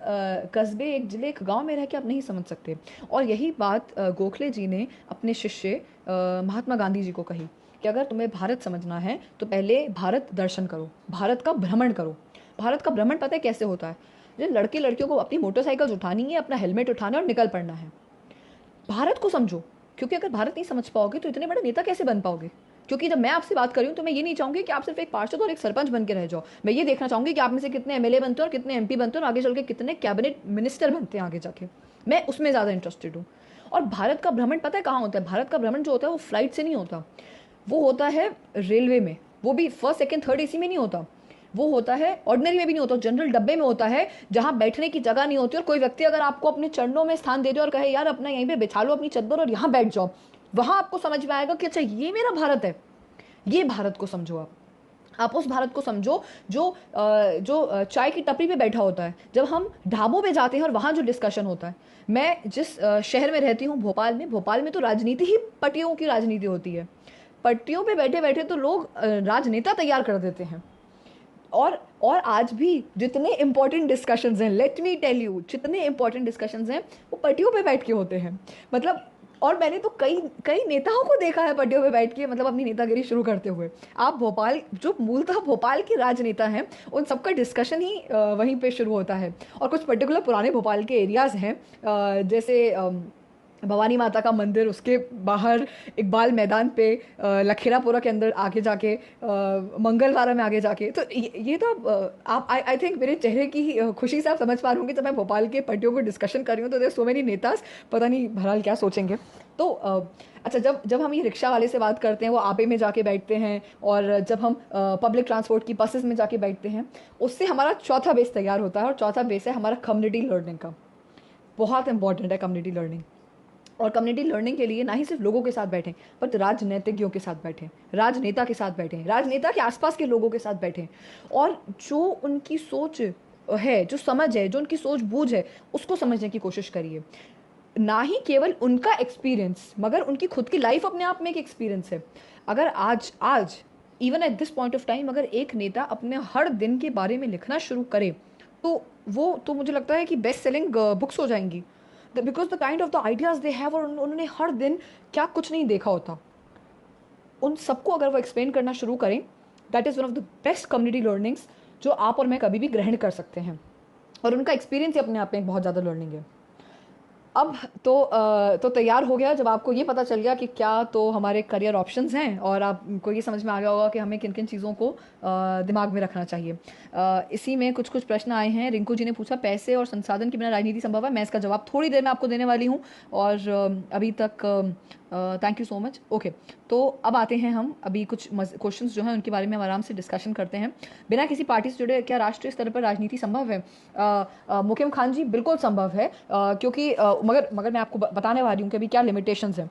कस्बे, एक जिले, एक गांव में रह के आप नहीं समझ सकते। और यही बात गोखले जी ने अपने शिष्य महात्मा गांधी जी को कही, कि अगर तुम्हें भारत समझना है तो पहले भारत दर्शन करो, भारत का भ्रमण करो। भारत का भ्रमण पता है कैसे होता है? जो लड़के लड़कियों को अपनी मोटरसाइकिल उठानी है, अपना हेलमेट उठाना और निकल पड़ना है। भारत को समझो, क्योंकि अगर भारत नहीं समझ पाओगे तो इतने बड़े नेता कैसे बन पाओगे? क्योंकि जब मैं आपसे बात कर रही हूँ तो मैं ये नहीं चाहूंगी कि आप सिर्फ एक पार्षद और एक सरपंच बन के रह जाओ। मैं ये देखना चाहूंगी कि आप में से कितने एमएलए बनते हैं और कितने एमपी बनते हैं, और आगे चल के कितने कैबिनेट मिनिस्टर बनते हैं आगे जाके। मैं उसमें ज़्यादा इंटरेस्टेड हूँ। और भारत का भ्रमण पता है कहाँ होता है? भारत का भ्रमण जो होता है वो फ्लाइट से नहीं होता, वो होता है रेलवे में। वो भी फर्स्ट, सेकंड, थर्ड एसी में नहीं होता, वो होता है ऑर्डिनरी में भी नहीं होता, जनरल डब्बे में होता है, जहां बैठने की जगह नहीं होती। और कोई व्यक्ति अगर आपको अपने चरणों में स्थान दे दे और कहे यार अपना यहीं पे बिछा लो अपनी चद्दर और यहाँ बैठ जाओ, वहां आपको समझ में आएगा कि अच्छा ये मेरा भारत है। ये भारत को समझो आप। आप उस भारत को समझो जो चाय की टपरी पे बैठा होता है। जब हम ढाबों पे जाते हैं और वहाँ जो डिस्कशन होता है, मैं जिस शहर में रहती हूँ, भोपाल में तो राजनीति ही पट्टियों की राजनीति होती है। पट्टियों पे बैठे बैठे तो लोग राजनेता तैयार कर देते हैं। और आज भी जितने इंपॉर्टेंट डिस्कशंस हैं, लेट मी टेल यू, जितने इंपॉर्टेंट डिस्कशंस हैं वो पट्टियों पे बैठ के होते हैं। मतलब, और मैंने तो कई कई नेताओं को देखा है पट्टियों पे बैठ के, मतलब अपनी नेतागिरी शुरू करते हुए। आप भोपाल, जो मूलतः भोपाल के राजनेता हैं, उन सबका डिस्कशन ही वहीं पे शुरू होता है। और कुछ पर्टिकुलर पुराने भोपाल के एरियाज़ हैं, जैसे भवानी माता का मंदिर, उसके बाहर इकबाल मैदान पे, लखेरापुरा के अंदर आगे जाके, मंगलवारा में आगे जाके, तो ये तो आप आई थिंक मेरे चेहरे की खुशी से आप समझ पा रहे होंगे जब मैं भोपाल के पट्टियों को डिस्कशन कर रही हूँ, तो देर सो मेनी नेताज, पता नहीं बहरहाल क्या सोचेंगे। तो अच्छा, जब जब हम ये रिक्शा वाले से बात करते हैं, वो आपे में जाके बैठते हैं, और जब हम पब्लिक ट्रांसपोर्ट की बसेस में जाके बैठते हैं, उससे हमारा चौथा बेस तैयार होता है, और चौथा बेस है हमारा कम्युनिटी लर्निंग का। बहुत इंपॉर्टेंट है कम्युनिटी लर्निंग। और कम्युनिटी लर्निंग के लिए ना ही सिर्फ लोगों के साथ बैठें, पर राजनीतिज्ञों के साथ बैठें, राजनेता के साथ बैठें, राजनेता के आसपास के लोगों के साथ बैठें, और जो उनकी सोच है, जो समझ है, जो उनकी सोच बूझ है, उसको समझने की कोशिश करिए। ना ही केवल उनका एक्सपीरियंस, मगर उनकी खुद की लाइफ अपने आप में एक एक्सपीरियंस है। अगर आज आज even at this point of time, अगर एक नेता अपने हर दिन के बारे में लिखना शुरू करे, तो वो तो मुझे लगता है कि बेस्ट सेलिंग बुक्स हो जाएंगी। Because the kind of the ideas they have, और उन्होंने हर दिन क्या कुछ नहीं देखा होता, उन सबको अगर वो एक्सप्लेन करना शुरू करें, that is one of the best community learnings जो आप और मैं कभी भी ग्रहण कर सकते हैं। और उनका एक्सपीरियंस ही अपने आप में एक बहुत ज़्यादा लर्निंग है। अब तो तैयार हो गया, जब आपको ये पता चल गया कि क्या तो हमारे करियर ऑप्शंस हैं, और आपको ये समझ में आ गया होगा कि हमें किन किन चीज़ों को दिमाग में रखना चाहिए। इसी में कुछ कुछ प्रश्न आए हैं। रिंकू जी ने पूछा, पैसे और संसाधन के बिना राजनीति संभव है? मैं इसका जवाब थोड़ी देर में आपको देने वाली हूँ। और अभी तक thank you so much. Okay, तो अब आते हैं हम, अभी कुछ क्वेश्चंस जो हैं उनके बारे में हम आराम से डिस्कशन करते हैं। बिना किसी पार्टी से जुड़े क्या राष्ट्रीय स्तर पर राजनीति संभव है? मुकीम खान जी, बिल्कुल संभव है, क्योंकि मगर मैं आपको बताने वाली हूँ कि अभी क्या लिमिटेशंस हैं।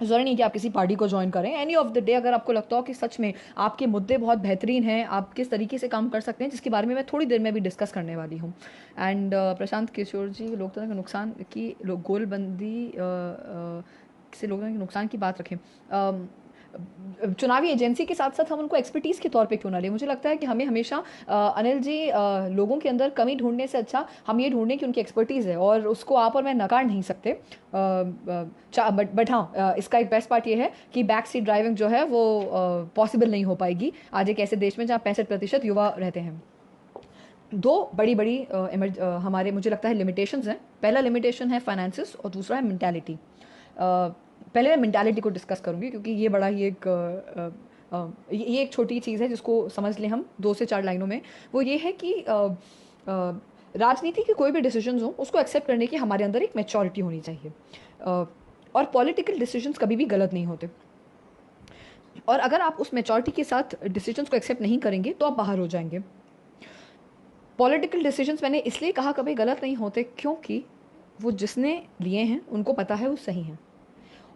ज़रूरी नहीं कि आप किसी पार्टी को ज्वाइन करें। एनी ऑफ द डे, अगर आपको लगता हो कि सच में आपके मुद्दे बहुत बेहतरीन हैं, आप किस तरीके से काम कर सकते हैं, जिसके बारे में मैं थोड़ी देर में भी डिस्कस करने वाली हूँ। एंड प्रशांत किशोर जी, लोकतंत्र के नुकसान की गोलबंदी से लोकतंत्र के नुकसान की बात रखें। चुनावी एजेंसी के साथ साथ हम उनको एक्सपर्टीज़ के तौर पे क्यों ना लें? मुझे लगता है कि हमें हमेशा अनिल जी, लोगों के अंदर कमी ढूंढने से अच्छा हम ये ढूंढें कि उनकी एक्सपर्टीज़ है, और उसको आप और मैं नकार नहीं सकते। बट हाँ, इसका एक बेस्ट पार्ट ये है कि बैक सीट ड्राइविंग जो है वो पॉसिबल नहीं हो पाएगी आज एक ऐसे देश में जहाँ 65% युवा रहते हैं। दो बड़ी बड़ी हमारे, मुझे लगता है, लिमिटेशंस हैं। पहला लिमिटेशन है फाइनेंसिस, और दूसरा है मेंटालिटी। पहले मैं मेंटालिटी को डिस्कस करूँगी, क्योंकि ये बड़ा ही एक ये एक छोटी चीज़ है जिसको समझ लें हम 2 से 4 लाइनों में। वो ये है कि राजनीति के कोई भी डिसीजंस हो, उसको एक्सेप्ट करने की हमारे अंदर एक मैच्योरिटी होनी चाहिए। और पॉलिटिकल डिसीजंस कभी भी गलत नहीं होते, और अगर आप उस मैच्योरिटी के साथ डिसीजंस को एक्सेप्ट नहीं करेंगे तो आप बाहर हो जाएंगे। पॉलिटिकल डिसीजंस, मैंने इसलिए कहा कभी गलत नहीं होते, क्योंकि वो जिसने लिए हैं उनको पता है वो सही हैं।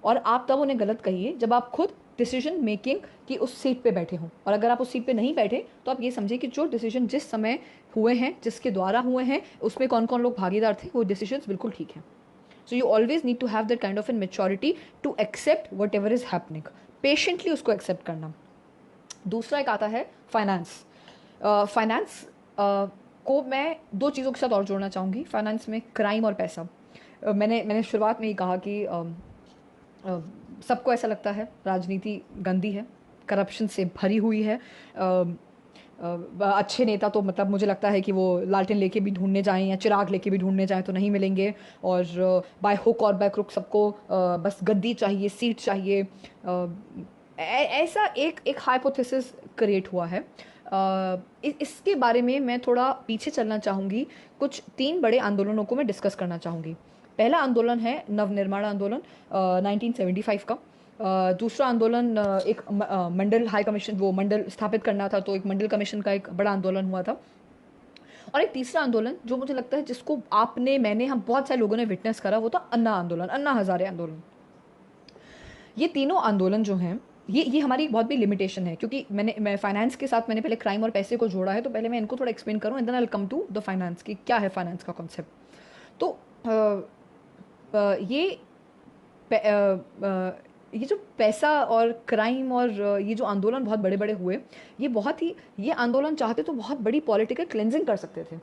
और आप तब उन्हें गलत कहिए जब आप खुद डिसीजन मेकिंग की उस सीट पे बैठे हों। और अगर आप उस सीट पे नहीं बैठे, तो आप ये समझिए कि जो डिसीजन जिस समय हुए हैं, जिसके द्वारा हुए हैं, उसमें कौन कौन लोग भागीदार थे, वो डिसीजंस बिल्कुल ठीक हैं। So you always need to have that kind of an maturity to accept whatever is happening, patiently उसको एक्सेप्ट करना। दूसरा एक आता है फाइनेंस। फाइनेंस को मैं दो चीज़ों के साथ और जोड़ना चाहूँगी। फाइनेंस में क्राइम और पैसा। मैंने शुरुआत में ही कहा कि सबको ऐसा लगता है राजनीति गंदी है, करप्शन से भरी हुई है। अच्छे नेता तो मतलब मुझे लगता है कि वो लालटेन लेके भी ढूंढने जाएं या चिराग लेके भी ढूंढने जाएं तो नहीं मिलेंगे, और बाय हुक और बाय क्रुक सबको बस गद्दी चाहिए, सीट चाहिए। ऐसा एक एक हाइपोथेसिस क्रिएट हुआ है। इसके बारे में मैं थोड़ा पीछे चलना चाहूँगी। कुछ 3 बड़े आंदोलनों को मैं डिस्कस करना चाहूँगी। पहला आंदोलन है नवनिर्माण आंदोलन 1975 का। दूसरा आंदोलन एक मंडल हाई कमीशन, वो मंडल स्थापित करना था, तो एक मंडल कमीशन का एक बड़ा आंदोलन हुआ था। और एक तीसरा आंदोलन जो मुझे लगता है जिसको आपने, मैंने, हम बहुत सारे लोगों ने विटनेस करा, वो था अन्ना आंदोलन, अन्ना हजारे आंदोलन। ये तीनों आंदोलन जो हैं ये हमारी बहुत बड़ी लिमिटेशन है, क्योंकि मैं फाइनेंस के साथ मैंने पहले क्राइम और पैसे को जोड़ा है, तो पहले मैं इनको थोड़ा एक्सप्लेन करूँ and then I will come to the finance कि क्या है फाइनेंस का कॉन्सेप्ट। तो ये ये जो पैसा और क्राइम और ये जो आंदोलन बहुत बड़े बड़े हुए, ये आंदोलन चाहते तो बहुत बड़ी पॉलिटिकल क्लेंजिंग कर सकते थे।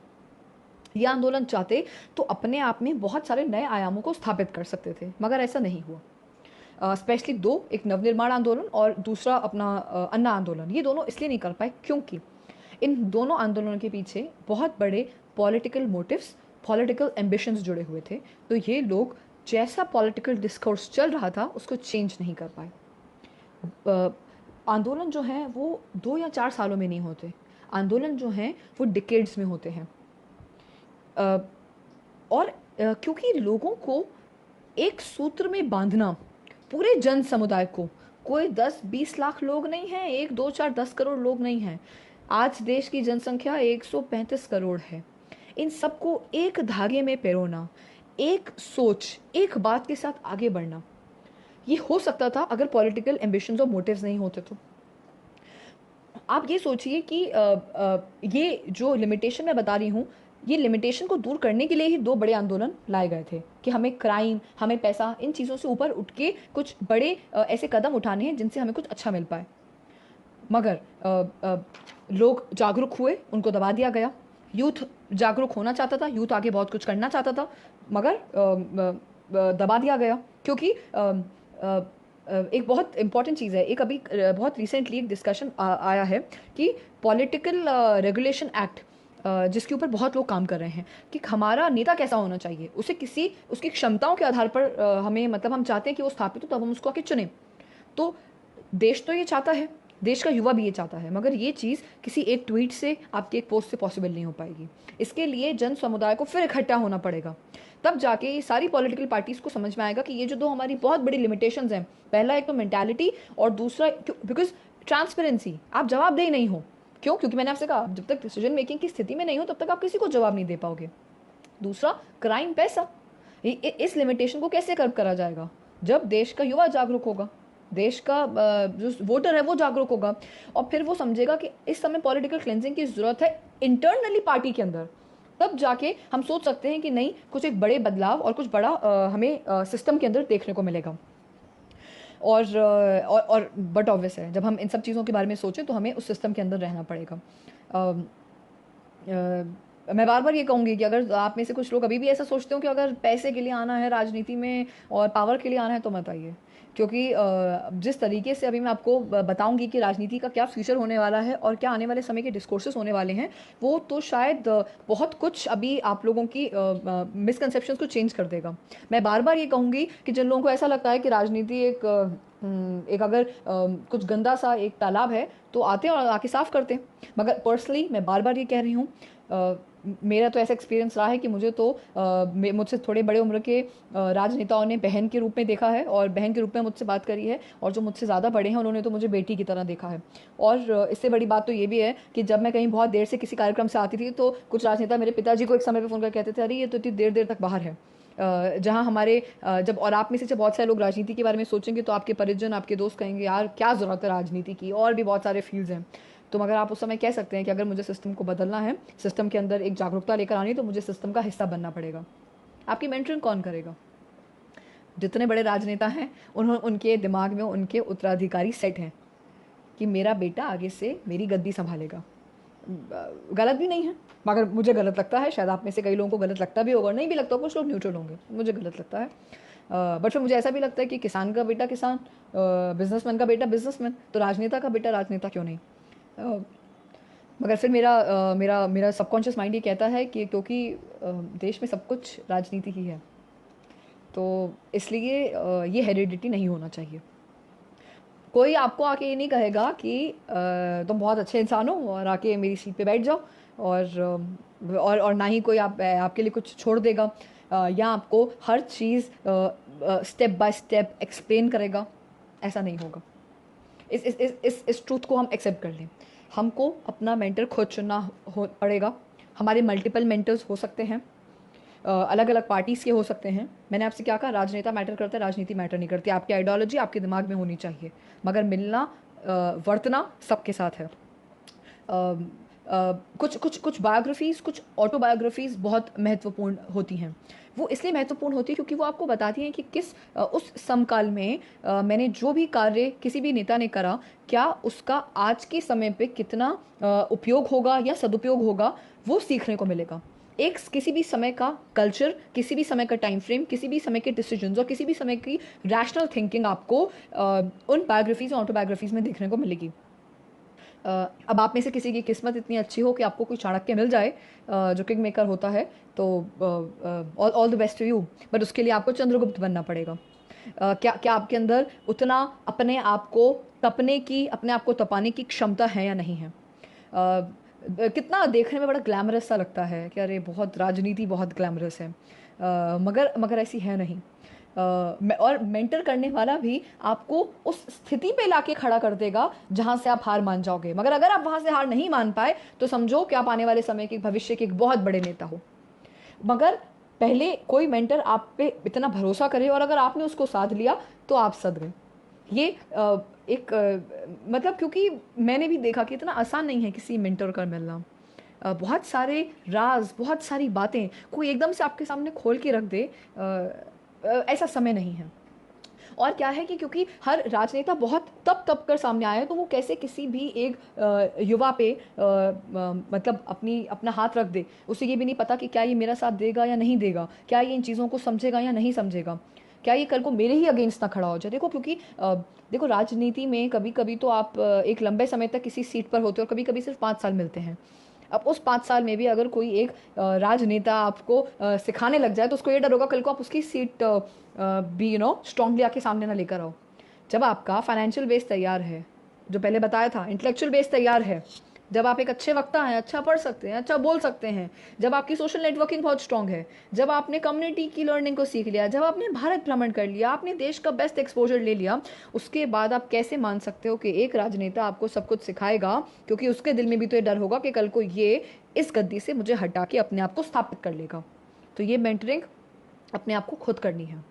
ये आंदोलन चाहते तो अपने आप में बहुत सारे नए आयामों को स्थापित कर सकते थे, मगर ऐसा नहीं हुआ। स्पेशली दो, एक नवनिर्माण आंदोलन और दूसरा अपना अन्ना आंदोलन, ये दोनों इसलिए नहीं कर पाए क्योंकि इन दोनों आंदोलनों के पीछे बहुत बड़े पॉलिटिकल मोटिव्स, पॉलिटिकल एम्बिशंस जुड़े हुए थे। तो ये लोग जैसा पॉलिटिकल डिस्कोर्स चल रहा था उसको चेंज नहीं कर पाए। आंदोलन जो हैं वो 2 या 4 सालों में नहीं होते, आंदोलन जो हैं वो डिकेड्स में होते हैं। और क्योंकि लोगों को एक सूत्र में बांधना, पूरे जन समुदाय को, कोई 10-20 लाख लोग नहीं हैं, 1-2-4-10 करोड़ लोग नहीं हैं, आज देश की जनसंख्या 135 करोड़ है। इन सबको एक धागे में पिरोना, एक सोच, एक बात के साथ आगे बढ़ना, ये हो सकता था अगर पॉलिटिकल एम्बिशंस और मोटिव्स नहीं होते तो। आप ये सोचिए कि ये जो लिमिटेशन मैं बता रही हूँ, ये लिमिटेशन को दूर करने के लिए ही 2 बड़े आंदोलन लाए गए थे कि हमें क्राइम, हमें पैसा, इन चीज़ों से ऊपर उठ के कुछ बड़े ऐसे कदम उठाने हैं जिनसे हमें कुछ अच्छा मिल पाए। मगर लोग जागरूक हुए, उनको दबा दिया गया। यूथ जागरूक होना चाहता था, यूथ आगे बहुत कुछ करना चाहता था, मगर दबा दिया गया। क्योंकि एक बहुत इंपॉर्टेंट चीज़ है, एक अभी बहुत रिसेंटली एक डिस्कशन आया है कि पॉलिटिकल रेगुलेशन एक्ट, जिसके ऊपर बहुत लोग काम कर रहे हैं कि हमारा नेता कैसा होना चाहिए, उसे किसी उसकी क्षमताओं के आधार पर हमें, मतलब हम चाहते हैं कि वो स्थापित हो, तब हम उसको आके चुनें। तो देश तो ये चाहता है, देश का युवा भी ये चाहता है, मगर ये चीज़ किसी एक ट्वीट से, आपके एक पोस्ट से पॉसिबल नहीं हो पाएगी। इसके लिए जन समुदाय को फिर इकट्ठा होना पड़ेगा, तब जाके ये सारी पॉलिटिकल पार्टीज़ को समझ में आएगा कि ये जो 2 हमारी बहुत बड़ी लिमिटेशंस हैं, पहला एक तो मेंटालिटी और दूसरा बिकॉज ट्रांसपेरेंसी, आप जवाबदेह नहीं हो। क्यों? क्योंकि मैंने आपसे कहा, जब तक डिसीजन मेकिंग की स्थिति में नहीं हो तब तक आप किसी को जवाब नहीं दे पाओगे। दूसरा, क्राइम, पैसा, इस लिमिटेशन को कैसे कर्व करा जाएगा? जब देश का युवा जागरूक होगा, देश का जो वोटर है वो जागरूक होगा, और फिर वो समझेगा कि इस समय पॉलिटिकल क्लेंजिंग की ज़रूरत है इंटरनली पार्टी के अंदर, तब जाके हम सोच सकते हैं कि नहीं, कुछ एक बड़े बदलाव और कुछ बड़ा हमें सिस्टम के अंदर देखने को मिलेगा। और बट ऑब्वियस है, जब हम इन सब चीज़ों के बारे में सोचें तो हमें उस सिस्टम के अंदर रहना पड़ेगा। मैं बार बार ये कहूँगी कि अगर आप में से कुछ लोग अभी भी ऐसा सोचते हो कि अगर पैसे के लिए आना है राजनीति में और पावर के लिए आना है तो मत आइए, क्योंकि जिस तरीके से अभी मैं आपको बताऊंगी कि राजनीति का क्या फ्यूचर होने वाला है और क्या आने वाले समय के डिस्कोर्सेस होने वाले हैं, वो तो शायद बहुत कुछ अभी आप लोगों की मिसकंसेप्शंस को चेंज कर देगा। मैं बार बार ये कहूँगी कि जिन लोगों को ऐसा लगता है कि राजनीति एक अगर कुछ गंदा सा एक तालाब है तो आते हैं और आके साफ करते हैं, मगर पर्सनली मैं बार बार ये कह रही हूँ, मेरा तो ऐसा एक्सपीरियंस रहा है कि मुझे तो मुझसे थोड़े बड़े उम्र के राजनेताओं ने बहन के रूप में देखा है और बहन के रूप में मुझसे बात करी है, और जो मुझसे ज़्यादा बड़े हैं उन्होंने तो मुझे बेटी की तरह देखा है। और इससे बड़ी बात तो ये भी है कि जब मैं कहीं बहुत देर से किसी कार्यक्रम से आती थी तो कुछ राजनेता मेरे पिताजी को एक समय पर फ़ोन कर कहते थे, अरे ये तो इतनी देर देर तक बाहर है। जहाँ हमारे जब, और आप में से जब बहुत सारे लोग राजनीति के बारे में सोचेंगे तो आपके परिजन, आपके दोस्त कहेंगे यार क्या ज़रूरत है राजनीति की, और भी बहुत सारे फील्ड्स हैं। तो मगर आप उस समय कह सकते हैं कि अगर मुझे सिस्टम को बदलना है, सिस्टम के अंदर एक जागरूकता लेकर आनी है, तो मुझे सिस्टम का हिस्सा बनना पड़ेगा। आपकी मेंटरिंग कौन करेगा? जितने बड़े राजनेता हैं उनके दिमाग में उनके उत्तराधिकारी सेट हैं कि मेरा बेटा आगे से मेरी गद्दी संभालेगा। गलत भी नहीं है, मगर मुझे गलत लगता है, शायद आप में से कई लोगों को गलत लगता भी होगा, नहीं भी लगता, कुछ लोग न्यूट्रल होंगे, मुझे गलत लगता है। बट फिर मुझे ऐसा भी लगता है कि किसान का बेटा किसान, बिजनेसमैन का बेटा बिजनेसमैन, तो राजनेता का बेटा राजनेता क्यों नहीं? मगर फिर मेरा सबकॉन्शियस माइंड ये कहता है कि क्योंकि देश में सब कुछ राजनीति ही है, तो इसलिए ये हेरिडिटी नहीं होना चाहिए। कोई आपको आके ये नहीं कहेगा कि तुम बहुत अच्छे इंसान हो और आके मेरी सीट पे बैठ जाओ, और ना ही कोई आपके लिए कुछ छोड़ देगा या आपको हर चीज़ स्टेप बाय स्टेप एक्सप्लेन करेगा। ऐसा नहीं होगा। इस ट्रूथ को हम एक्सेप्ट कर लें, हमको अपना मेंटर खुद चुनना पड़ेगा। हमारे मल्टीपल मेंटर्स हो सकते हैं, अलग अलग पार्टीज़ के हो सकते हैं। मैंने आपसे क्या कहा, राजनेता मैटर करता है, राजनीति मैटर नहीं करती। आपकी आइडियोलॉजी आपके दिमाग में होनी चाहिए, मगर मिलना वर्तना सबके साथ है। कुछ कुछ कुछ बायोग्राफीज़, कुछ ऑटोबायोग्राफीज़ बहुत महत्वपूर्ण होती हैं। वो इसलिए महत्वपूर्ण होती है क्योंकि वो आपको बताती हैं कि उस समकाल में मैंने जो भी कार्य किसी भी नेता ने करा, क्या उसका आज के समय पे कितना उपयोग होगा या सदुपयोग होगा, वो सीखने को मिलेगा। एक किसी भी समय का कल्चर, किसी भी समय का टाइम फ्रेम, किसी भी समय के डिसीजंस और किसी भी समय की रैशनल थिंकिंग आपको उन बायोग्राफीज़ और ऑटोबायोग्राफीज़ में देखने को मिलेगी। अब आप में से किसी की किस्मत इतनी अच्छी हो कि आपको कोई चाणक्य मिल जाए जो किंग मेकर होता है, तो all the best to you, but उसके लिए आपको चंद्रगुप्त बनना पड़ेगा। क्या क्या आपके अंदर उतना अपने आप को अपने आप को तपाने की क्षमता है या नहीं है? कितना देखने में बड़ा ग्लैमरस सा लगता है कि अरे बहुत राजनीति बहुत ग्लैमरस है, मगर मगर ऐसी है नहीं। और मेंटर करने वाला भी आपको उस स्थिति पे लाके खड़ा कर देगा जहां से आप हार मान जाओगे। मगर अगर आप वहां से हार नहीं मान पाए तो समझो कि आप आने वाले समय के भविष्य के एक बहुत बड़े नेता हो। मगर पहले कोई मेंटर आप पे इतना भरोसा करे और अगर आपने उसको साध लिया तो आप सद गए। ये मतलब क्योंकि मैंने भी देखा कि इतना आसान नहीं है किसी मेंटर का मिलना। बहुत सारे राज, बहुत सारी बातें कोई एकदम से आपके सामने खोल के रख दे, ऐसा समय नहीं है। और क्या है कि क्योंकि हर राजनेता बहुत तप कर सामने आया है, तो वो कैसे किसी भी एक युवा पे मतलब अपना हाथ रख दे, उसे ये भी नहीं पता कि क्या ये मेरा साथ देगा या नहीं देगा, क्या ये इन चीज़ों को समझेगा या नहीं समझेगा, क्या ये कल को मेरे ही अगेंस्ट ना खड़ा हो जाए। देखो क्योंकि देखो राजनीति में कभी कभी तो आप एक लंबे समय तक किसी सीट पर होते हो और कभी कभी सिर्फ 5 साल मिलते हैं। अब उस 5 साल में भी अगर कोई एक राजनेता आपको सिखाने लग जाए तो उसको ये डर होगा कल को आप उसकी सीट भी स्ट्रांगली आके सामने ना लेकर आओ। जब आपका फाइनेंशियल बेस तैयार है, जो पहले बताया था, इंटेलेक्चुअल बेस तैयार है, जब आप एक अच्छे वक्ता हैं, अच्छा पढ़ सकते हैं, अच्छा बोल सकते हैं, जब आपकी सोशल नेटवर्किंग बहुत स्ट्रांग है, जब आपने कम्युनिटी की लर्निंग को सीख लिया, जब आपने भारत भ्रमण कर लिया, आपने देश का बेस्ट एक्सपोजर ले लिया, उसके बाद आप कैसे मान सकते हो कि एक राजनेता आपको सब कुछ सिखाएगा? क्योंककि उसके दिल में भी तो ये डर होगा कि कल को ये इस गद्दी से मुझे हटा के अपने आप को स्थापित कर लेगा। तो ये मेंटरिंग अपने आप को खुद करनी है।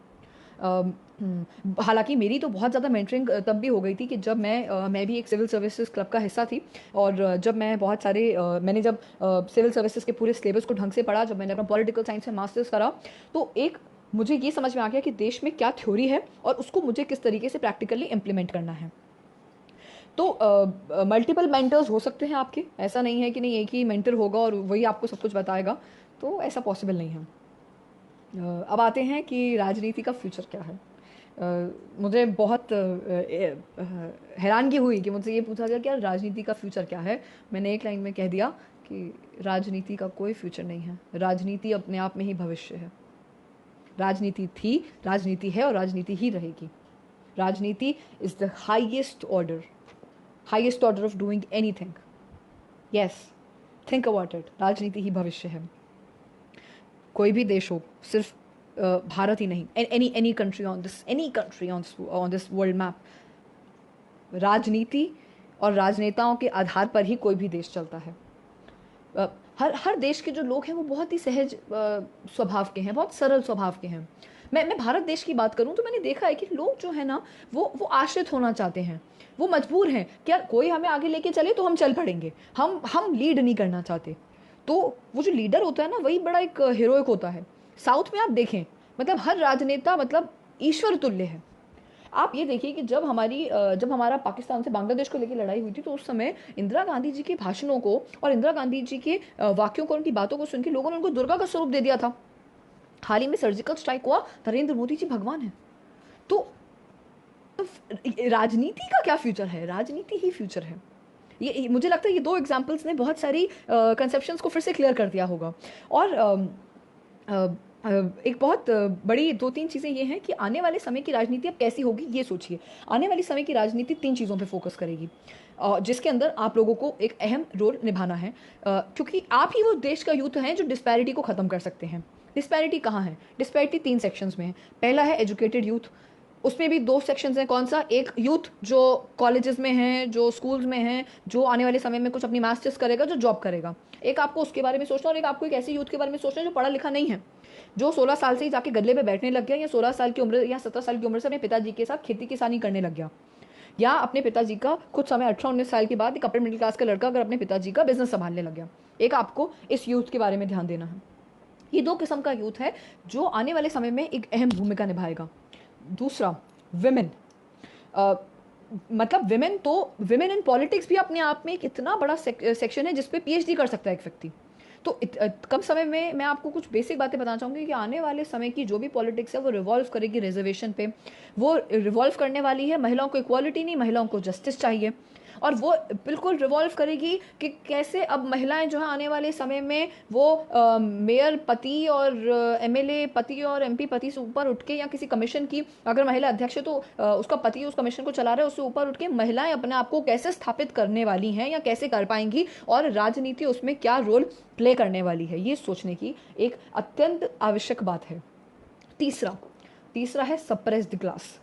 हालांकि मेरी तो बहुत ज़्यादा मेंटरिंग तब भी हो गई थी कि जब मैं भी एक सिविल सर्विसेज क्लब का हिस्सा थी, और जब मैं बहुत सारे मैंने जब सिविल सर्विसेज के पूरे सिलेबस को ढंग से पढ़ा, जब मैंने अपना पॉलिटिकल साइंस में मास्टर्स करा, तो एक मुझे ये समझ में आ गया कि देश में क्या थ्योरी है और उसको मुझे किस तरीके से प्रैक्टिकली इम्प्लीमेंट करना है। तो मल्टीपल मेंटर्स हो सकते हैं आपके, ऐसा नहीं है कि नहीं एक ही मेंटर होगा और वही आपको सब कुछ बताएगा, तो ऐसा पॉसिबल नहीं है। अब आते हैं कि राजनीति का फ्यूचर क्या है। मुझे बहुत हैरानगी हुई कि मुझसे ये पूछा गया कि यार राजनीति का फ्यूचर क्या है। मैंने एक लाइन में कह दिया कि राजनीति का कोई फ्यूचर नहीं है, राजनीति अपने आप में ही भविष्य है। राजनीति थी, राजनीति है और राजनीति ही रहेगी। राजनीति is the highest order of doing anything. Yes, think about it, राजनीति ही भविष्य है। कोई भी देश हो, सिर्फ भारत ही नहीं, any country on this world map, राजनीति और राजनेताओं के आधार पर ही कोई भी देश चलता है। हर देश के जो लोग हैं वो बहुत ही सहज स्वभाव के हैं, बहुत सरल स्वभाव के हैं। मैं भारत देश की बात करूं तो मैंने देखा है कि लोग जो है ना वो आश्रित होना चाहते हैं, वो मजबूर हैं कि यार कोई हमें आगे लेके चले तो हम चल पड़ेंगे, हम लीड नहीं करना चाहते। तो वो जो लीडर होता है ना वही बड़ा एक हीरोइक होता है। साउथ में आप देखें, मतलब हर राजनेता मतलब ईश्वर तुल्य है। आप ये देखिए कि जब हमारा पाकिस्तान से बांग्लादेश को लेकर लड़ाई हुई थी, तो उस समय इंदिरा गांधी जी के भाषणों को और इंदिरा गांधी जी के वाक्यों को, उनकी बातों को सुन के लोगों ने उनको दुर्गा का स्वरूप दे दिया था। हाल ही में सर्जिकल स्ट्राइक हुआ, नरेंद्र मोदी जी भगवान है। तो राजनीति का क्या फ्यूचर है? राजनीति ही फ्यूचर है। ये मुझे लगता है ये 2 एग्जाम्पल्स ने बहुत सारी कंसेप्शंस को फिर से क्लियर कर दिया होगा। और एक बहुत बड़ी 2-3 चीज़ें ये हैं कि आने वाले समय की राजनीति अब कैसी होगी, ये सोचिए। आने वाली समय की राजनीति 3 चीज़ों पे फोकस करेगी, जिसके अंदर आप लोगों को एक अहम रोल निभाना है, क्योंकि आप ही वो देश का यूथ हैं जो डिस्पैरिटी को ख़त्म कर सकते हैं। डिस्पैरिटी कहाँ है? डिस्पैरिटी 3 सेक्शंस में है। पहला है एजुकेटेड यूथ, उसमें भी दो सेक्शंस हैं। कौन सा? एक यूथ जो कॉलेजेस में हैं, जो स्कूल्स में हैं, जो आने वाले समय में कुछ अपनी मास्टर्स करेगा, जो जॉब करेगा। एक आपको उसके बारे में सोचना, और एक आपको एक ऐसे यूथ के बारे में सोचना जो पढ़ा लिखा नहीं है, जो 16 साल से ही जाके गल्ले पे बैठने लग गया, या 16 साल की उम्र या 17 साल की उम्र से अपने पिताजी के साथ खेती किसानी करने लग गया, या अपने पिताजी का कुछ समय 18-19 साल के बाद एक अपर मिडिल क्लास का लड़का अगर अपने पिताजी का बिजनेस संभालने लग गया। एक आपको इस यूथ के बारे में ध्यान देना है। ये दो किस्म का यूथ है जो आने वाले समय में एक अहम भूमिका निभाएगा। दूसरा, विमेन। मतलब विमेन इन पॉलिटिक्स भी अपने आप में एक इतना बड़ा सेक्शन है जिसपे पीएचडी कर सकता है एक व्यक्ति। तो कम समय में मैं आपको कुछ बेसिक बातें बताना चाहूँगी कि आने वाले समय की जो भी पॉलिटिक्स है वो रिवॉल्व करेगी रिजर्वेशन पे। वो रिवॉल्व करने वाली है, महिलाओं को इक्वालिटी नहीं, महिलाओं को जस्टिस चाहिए। और वो बिल्कुल रिवॉल्व करेगी कि कैसे अब महिलाएं जो है आने वाले समय में वो मेयर पति और एमएलए पति और एमपी पति से ऊपर उठ के, या किसी कमीशन की अगर महिला अध्यक्ष है तो उसका पति उस कमीशन को चला रहा है, उससे ऊपर उठ के महिलाएं अपने आप को कैसे स्थापित करने वाली हैं या कैसे कर पाएंगी, और राजनीति उसमें क्या रोल प्ले करने वाली है, ये सोचने की एक अत्यंत आवश्यक बात है। तीसरा है सप्रेस्ड क्लास।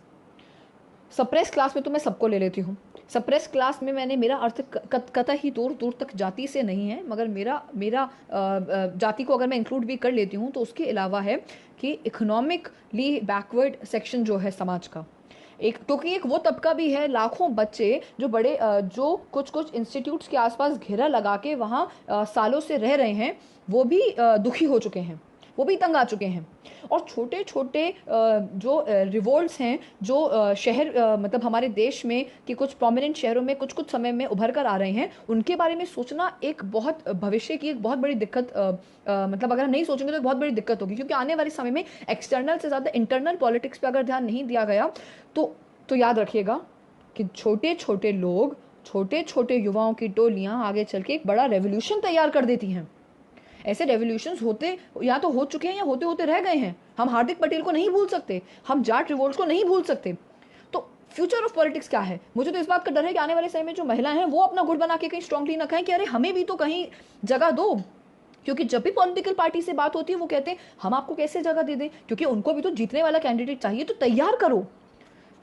सप्रेस क्लास में तो मैं सबको ले लेती हूँ। सप्रेस क्लास में मेरा अर्थ कतई ही दूर दूर तक जाति से नहीं है, मगर मेरा जाति को अगर मैं इंक्लूड भी कर लेती हूँ तो उसके अलावा है कि इकोनॉमिकली बैकवर्ड सेक्शन जो है समाज का, एक, क्योंकि एक वो तबका भी है, लाखों बच्चे जो बड़े जो कुछ इंस्टीट्यूट्स के आसपास घेरा लगा के वहाँ सालों से रह रहे हैं, वो भी दुखी हो चुके हैं, वो भी तंग आ चुके हैं। और छोटे छोटे जो रिवोल्ट्स हैं, जो शहर मतलब हमारे देश में कि कुछ प्रोमिनेंट शहरों में कुछ कुछ समय में उभर कर आ रहे हैं, उनके बारे में सोचना एक बहुत भविष्य की एक बहुत बड़ी दिक्कत, मतलब अगर हम नहीं सोचेंगे तो एक बहुत बड़ी दिक्कत होगी, क्योंकि आने वाले समय में एक्सटर्नल से ज़्यादा इंटरनल पॉलिटिक्स पे अगर ध्यान नहीं दिया गया तो याद रखिएगा कि छोटे छोटे लोग, छोटे छोटे युवाओं की टोलियाँ आगे चल के एक बड़ा रेवोल्यूशन तैयार कर देती हैं। ऐसे रेवोल्यूशंस होते या तो हो चुके हैं या होते होते रह गए हैं। हम हार्दिक पटेल को नहीं भूल सकते, हम जाट रिवोल्ट्स को नहीं भूल सकते। तो फ्यूचर ऑफ पॉलिटिक्स क्या है? मुझे तो इस बात का डर है कि आने वाले समय में जो महिलाएं हैं वो अपना गुट बना के कहीं स्ट्रांगली ना खाएं कि अरे हमें भी तो कहीं जगह दो, क्योंकि जब भी पॉलिटिकल पार्टी से बात होती है वो कहते हैं हम आपको कैसे जगह दे दें, क्योंकि उनको भी तो जीतने वाला कैंडिडेट चाहिए, तो तैयार करो।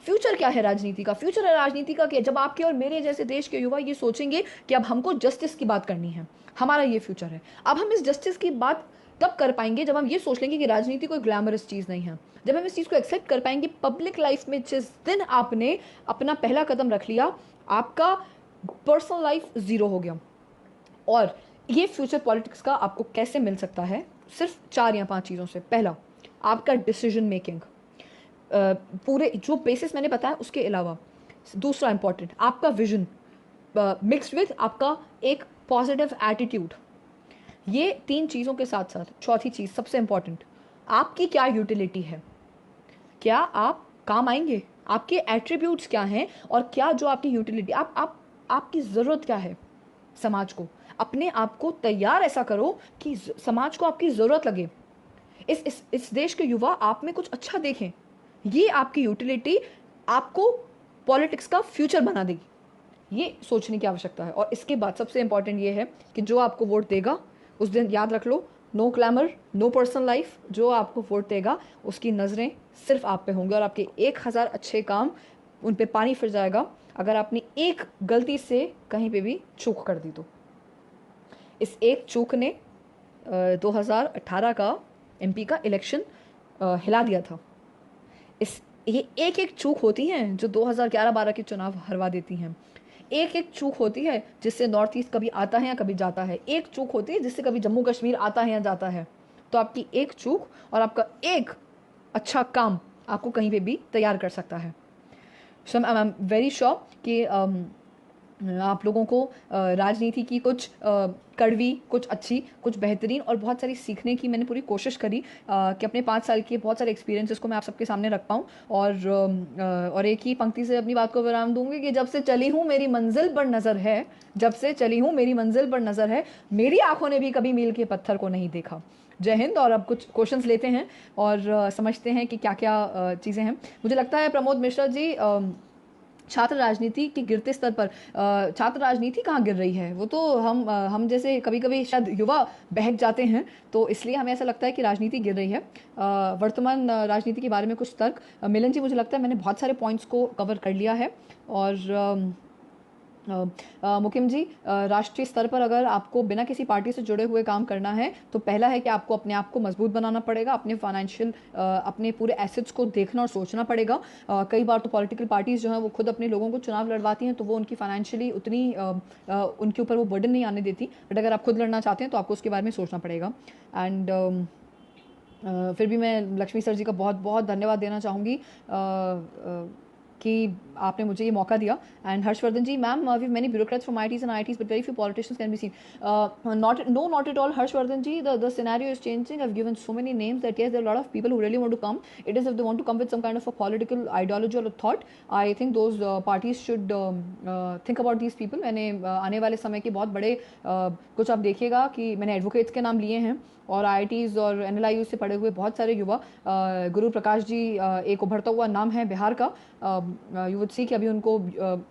फ्यूचर क्या है राजनीति का? फ्यूचर है राजनीति का कि जब आपके और मेरे जैसे देश के युवा ये सोचेंगे कि अब हमको जस्टिस की बात करनी है, हमारा ये फ्यूचर है। अब हम इस जस्टिस की बात तब कर पाएंगे जब हम ये सोच लेंगे कि राजनीति कोई ग्लैमरस चीज़ नहीं है, जब हम इस चीज़ को एक्सेप्ट कर पाएंगे पब्लिक लाइफ में। जिस दिन आपने अपना पहला कदम रख लिया, आपका पर्सनल लाइफ ज़ीरो हो गया। और ये फ्यूचर पॉलिटिक्स का आपको कैसे मिल सकता है? सिर्फ 4 या 5 चीज़ों से। पहला, आपका डिसीजन मेकिंग, पूरे जो बेसिस मैंने बताया उसके अलावा। दूसरा इंपॉर्टेंट, आपका विजन मिक्स्ड विद आपका एक पॉजिटिव एटीट्यूड। ये 3 चीज़ों के साथ साथ चौथी चीज़ सबसे इंपॉर्टेंट, आपकी क्या यूटिलिटी है, क्या आप काम आएंगे, आपके एट्रीब्यूट्स क्या हैं, और क्या जो आपकी यूटिलिटी, आपकी ज़रूरत क्या है समाज को। अपने आप को तैयार ऐसा करो कि समाज को आपकी ज़रूरत लगे, इस देश के युवा आप में कुछ अच्छा देखें। ये आपकी यूटिलिटी आपको पॉलिटिक्स का फ्यूचर बना देगी, ये सोचने की आवश्यकता है। और इसके बाद सबसे इंपॉर्टेंट ये है कि जो आपको वोट देगा उस दिन याद रख लो, no glamour, no personal life. जो आपको वोट देगा उसकी नज़रें सिर्फ आप पे होंगी, और आपके 1000 अच्छे काम उन पे पानी फिर जाएगा अगर आपने एक गलती से कहीं पे भी चूक कर दी तो। इस एक चूक ने 2018 का एमपी का इलेक्शन हिला दिया था। ये एक एक चूक होती हैं जो 2011-12 के चुनाव हरवा देती हैं। एक एक चूक होती है जिससे नॉर्थ ईस्ट कभी आता है या कभी जाता है। एक चूक होती है जिससे कभी जम्मू कश्मीर आता है या जाता है। तो आपकी एक चूक और आपका एक अच्छा काम आपको कहीं पे भी तैयार कर सकता है। सो आई एम वेरी श्योर कि आप लोगों को राजनीति की कुछ कड़वी, कुछ अच्छी, कुछ बेहतरीन और बहुत सारी सीखने की मैंने पूरी कोशिश करी कि अपने 5 साल के बहुत सारे एक्सपीरियंसेस को मैं आप सबके सामने रख पाऊँ। और एक ही पंक्ति से अपनी बात को विराम दूंगी कि जब से चली हूँ मेरी मंजिल पर नज़र है, जब से चली हूँ मेरी मंजिल पर नज़र है, मेरी आंखों ने भी कभी मील के पत्थर को नहीं देखा। जय हिंद। और अब कुछ क्वेश्चंस लेते हैं और समझते हैं कि क्या क्या चीज़ें हैं। मुझे लगता है प्रमोद मिश्रा जी छात्र राजनीति के गिरते स्तर पर छात्र राजनीति कहाँ गिर रही है, वो तो हम जैसे कभी कभी शायद युवा बहक जाते हैं, तो इसलिए हमें ऐसा लगता है कि राजनीति गिर रही है। वर्तमान राजनीति के बारे में कुछ तर्क। मिलन जी, मुझे लगता है मैंने बहुत सारे पॉइंट्स को कवर कर लिया है। और मुकिम जी, राष्ट्रीय स्तर पर अगर आपको बिना किसी पार्टी से जुड़े हुए काम करना है तो पहला है कि आपको अपने आप को मजबूत बनाना पड़ेगा, अपने फाइनेंशियल अपने पूरे एसेट्स को देखना और सोचना पड़ेगा। कई बार तो पॉलिटिकल पार्टीज़ जो हैं वो खुद अपने लोगों को चुनाव लड़वाती हैं, तो वो उनकी फाइनेंशियली उतनी उनके ऊपर वो बर्डन नहीं आने देती। बट अगर आप खुद लड़ना चाहते हैं तो आपको उसके बारे में सोचना पड़ेगा। एंड फिर भी मैं लक्ष्मी सर जी का बहुत बहुत धन्यवाद देना चाहूँगी कि आपने मुझे ये मौका दिया। And Harshvardhan ji, ma'am we many bureaucrats from ITs and ITs but very few politicians can be seen. Not at all Harshvardhan ji, the scenario is changing. I have given so many names that yes, there are a lot of people who really want to come. It is if they want to come with some kind of a political ideology or a thought, I think those parties should think about these people. मैंने आने वाले समय के बहुत बड़े कुछ आप देखिएगा कि मैंने एडवोकेट्स के नाम लिए हैं और आईआईटीज़ और एनएलआईयू से पढ़े हुए बहुत सारे युवा। गुरु प्रकाश जी एक उभरता हुआ नाम है बिहार का। यू वुड सी कि अभी उनको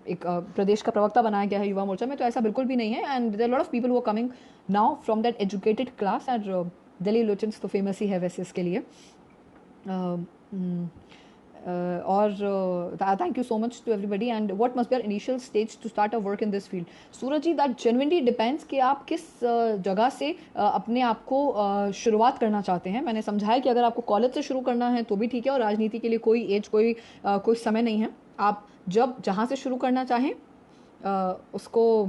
एक प्रदेश का प्रवक्ता बनाया गया है युवा मोर्चा में, तो ऐसा बिल्कुल भी नहीं है। And there are lot of people who are coming now from that educated class. And Delhi लोचन्स तो फेमस ही है वैसे इसके लिए। और thank you so much to everybody. And what must be our initial stage to start our work in this field? Suraj ji, that genuinely depends कि आप किस जगह से अपने आप को शुरुआत करना चाहते हैं। मैंने समझाया कि अगर आपको कॉलेज से शुरू करना है तो भी ठीक है, और राजनीति के लिए कोई एज कोई समय नहीं है। आप जब जहाँ से शुरू करना चाहें उसको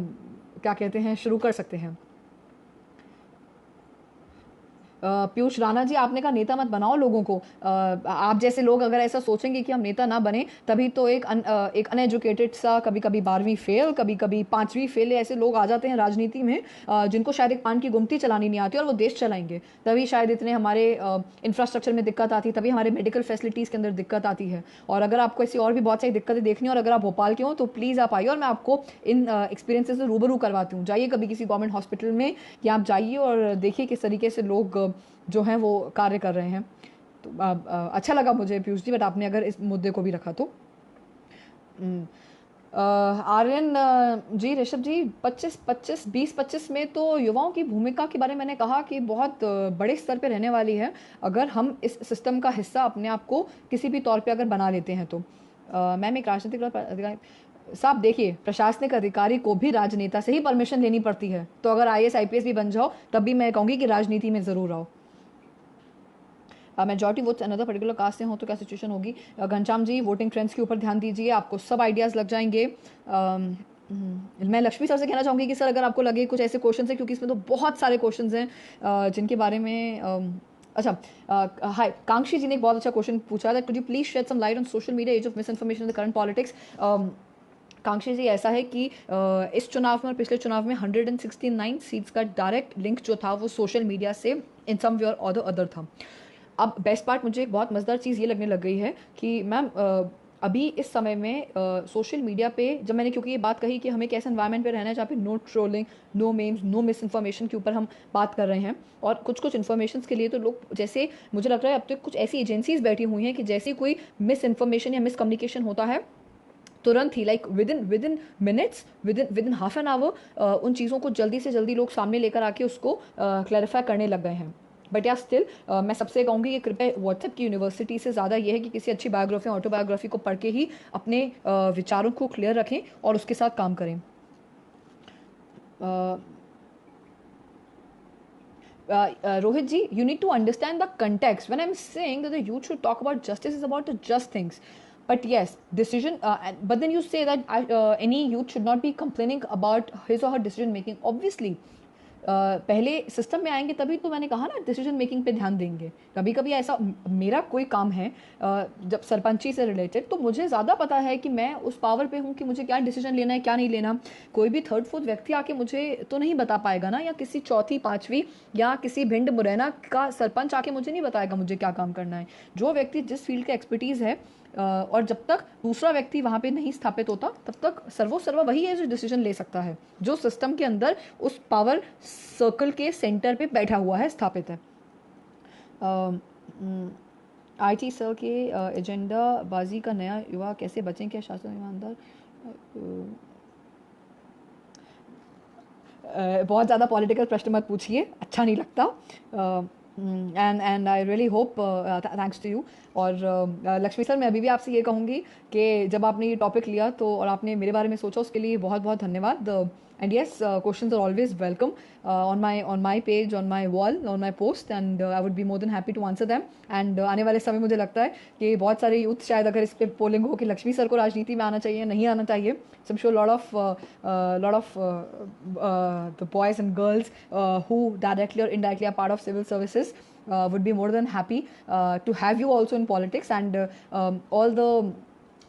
क्या कहते हैं, शुरू कर सकते हैं। पीयूष राणा जी, आपने कहा नेता मत बनाओ लोगों को। आप जैसे लोग अगर ऐसा सोचेंगे कि हम नेता ना बने, तभी तो एक अनएजुकेटेड सा, कभी कभी 12वीं फेल, कभी कभी 5वीं फेल ऐसे लोग आ जाते हैं राजनीति में, जिनको शायद एक पान की गुमटी चलानी नहीं आती और वो देश चलाएंगे। तभी शायद इतने हमारे इंफ्रास्ट्रक्चर में दिक्कत आती है, तभी हमारे मेडिकल फैसिलिटीज़ के अंदर दिक्कत आती है। और अगर आपको ऐसी और भी बहुत सारी दिक्कतें देखनी और अगर आप भोपाल के हो तो प्लीज़ आप आइए और मैं आपको इन एक्सपीरियंसेस से रूबरू करवाती हूँ। जाइए कभी किसी गवर्नमेंट हॉस्पिटल में, या आप जाइए और देखिए किस तरीके से लोग जो हैं वो कार्य कर रहे हैं। तो अच्छा लगा मुझे पीयूष जी, बट आपने अगर इस मुद्दे को भी रखा तो। आर्यन जी, ऋषभ जी, 20-25 में तो युवाओं की भूमिका के बारे में मैंने कहा कि बहुत बड़े स्तर पे रहने वाली है अगर हम इस सिस्टम का हिस्सा अपने आप को किसी भी तौर पे अगर बना लेते हैं तो। मैम, एक राजनीतिक अधिकारी साहब देखिए, प्रशासनिक अधिकारी को भी राजनेता से ही परमिशन लेनी पड़ती है, तो अगर IAS IPS भी बन जाओ तब भी मैं कहूँगी कि राजनीति में ज़रूर आओ। Majority votes another particular caste से हो तो क्या सिचुएशन होगी? घनश्याम जी, वोटिंग ट्रेंड्स के ऊपर ध्यान दीजिए, आपको सब आइडियाज़ लग जाएंगे। मैं लक्ष्मी सर से कहना चाहूँगी कि सर अगर आपको लगे कुछ ऐसे क्वेश्चन हैं, क्योंकि इसमें तो बहुत सारे क्वेश्चन हैं जिनके बारे में अच्छा, हाय कांक्षी जी ने एक बहुत अच्छा क्वेश्चन पूछा था, could you please shed some light on social media age of misinformation in the current politics. Kankshi ji, ऐसा है कि इस चुनाव में और पिछले चुनाव में 169 सीट्स का डायरेक्ट लिंक जो था वो सोशल मीडिया से इन सम वे और द अदर था। अब बेस्ट पार्ट मुझे एक बहुत मज़ेदार चीज़ ये लगने लग गई है कि मैम अभी इस समय में सोशल मीडिया पे जब मैंने क्योंकि ये बात कही कि हमें एक ऐसे एनवायरनमेंट पे रहना है जहाँ पे no trolling, no memes, no misinformation के ऊपर हम बात कर रहे हैं, और कुछ इन्फॉर्मेशन के लिए तो लोग, जैसे मुझे लग रहा है अब तो कुछ ऐसी एजेंसीज बैठी हुई हैं कि जैसे कोई मिस इन्फॉर्मेशन या मिस कम्युनिकेशन होता है तुरंत ही, like within minutes, within half an hour उन चीज़ों को जल्दी से जल्दी लोग सामने लेकर आके उसको क्लैरिफाई करने लग गए हैं। बट या स्टिल मैं सबसे कहूँगी कि कृपया व्हाट्सएप की यूनिवर्सिटी से ज़्यादा ये है कि किसी अच्छी बायोग्राफी, ऑटोबायोग्राफी को पढ़ के ही अपने विचारों को क्लियर रखें और उसके साथ काम करें। Rohit ji, you need to understand the context. When I'm saying that the youth should talk about justice, is about the just things. But yes, decision. But then you say that any youth should not be complaining about his or her decision making. Obviously, पहले system में आएंगे तभी तो मैंने कहा ना decision making पे ध्यान देंगे। कभी कभी ऐसा मेरा कोई काम है जब सरपंची से रिलेटेड, तो मुझे ज़्यादा पता है कि मैं उस पावर पे हूँ कि मुझे क्या डिसीजन लेना है क्या नहीं लेना। कोई भी थर्ड फोर्थ व्यक्ति आके मुझे तो नहीं बता पाएगा ना, या किसी चौथी पाँचवीं या किसी भिंड मुरैना का सरपंच आके मुझे नहीं बताएगा मुझे क्या काम करना है। जो व्यक्ति जिस फील्ड का एक्सपर्टीज़ है और जब तक दूसरा व्यक्ति वहाँ पे नहीं स्थापित होता तब तक सर्वोसर्वा वही है जो डिसीजन ले सकता है, जो सिस्टम के अंदर उस पावर सर्कल के सेंटर पे बैठा हुआ है, स्थापित है। IT सेल के एजेंडा बाजी का नया युवा कैसे बचें, क्या शासन ईमानदार? बहुत ज़्यादा पॉलिटिकल प्रश्न मत पूछिए, अच्छा नहीं लगता। And I really hope, thanks to you. और लक्ष्मी सर, मैं अभी भी आपसे ये कहूँगी कि जब आपने ये टॉपिक लिया तो और आपने मेरे बारे में सोचा, उसके लिए बहुत बहुत धन्यवाद। And yes, questions are always welcome on my page, on my wall, on my post, and I would be more than happy to answer them. And आने वाले समय मुझे लगता है कि बहुत सारे यूथ शायद अगर इस पे पोलिंग हो कि लक्ष्मी सर को राजनीति में आना चाहिए नहीं आना चाहिए, so I'm sure lot of the boys and girls who directly or indirectly are part of civil services would be more than happy to have you also in politics. And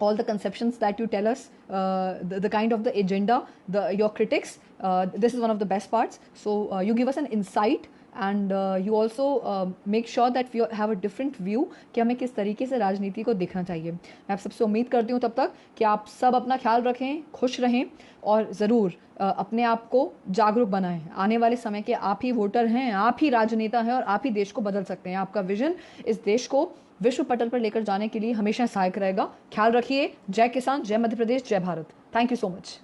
all the conceptions that you tell us, the kind of the agenda, your critics, this is one of the best parts. So you give us an insight, and you also make sure that we have a different view कि हमें किस तरीके से राजनीति को देखना चाहिए। मैं आप सबसे उम्मीद करती हूँ तब तक कि आप सब अपना ख्याल रखें, खुश रहें, और ज़रूर अपने आप को जागरूक बनाएं। आने वाले समय के आप ही वोटर हैं, आप ही राजनेता हैं, और आप ही देश को बदल सकते हैं। आपका विजन इस देश को विश्व पटल पर लेकर जाने के लिए हमेशा सहायक रहेगा। ख्याल रखिए। जय किसान, जय मध्य प्रदेश, जय Bharat. Thank you so much.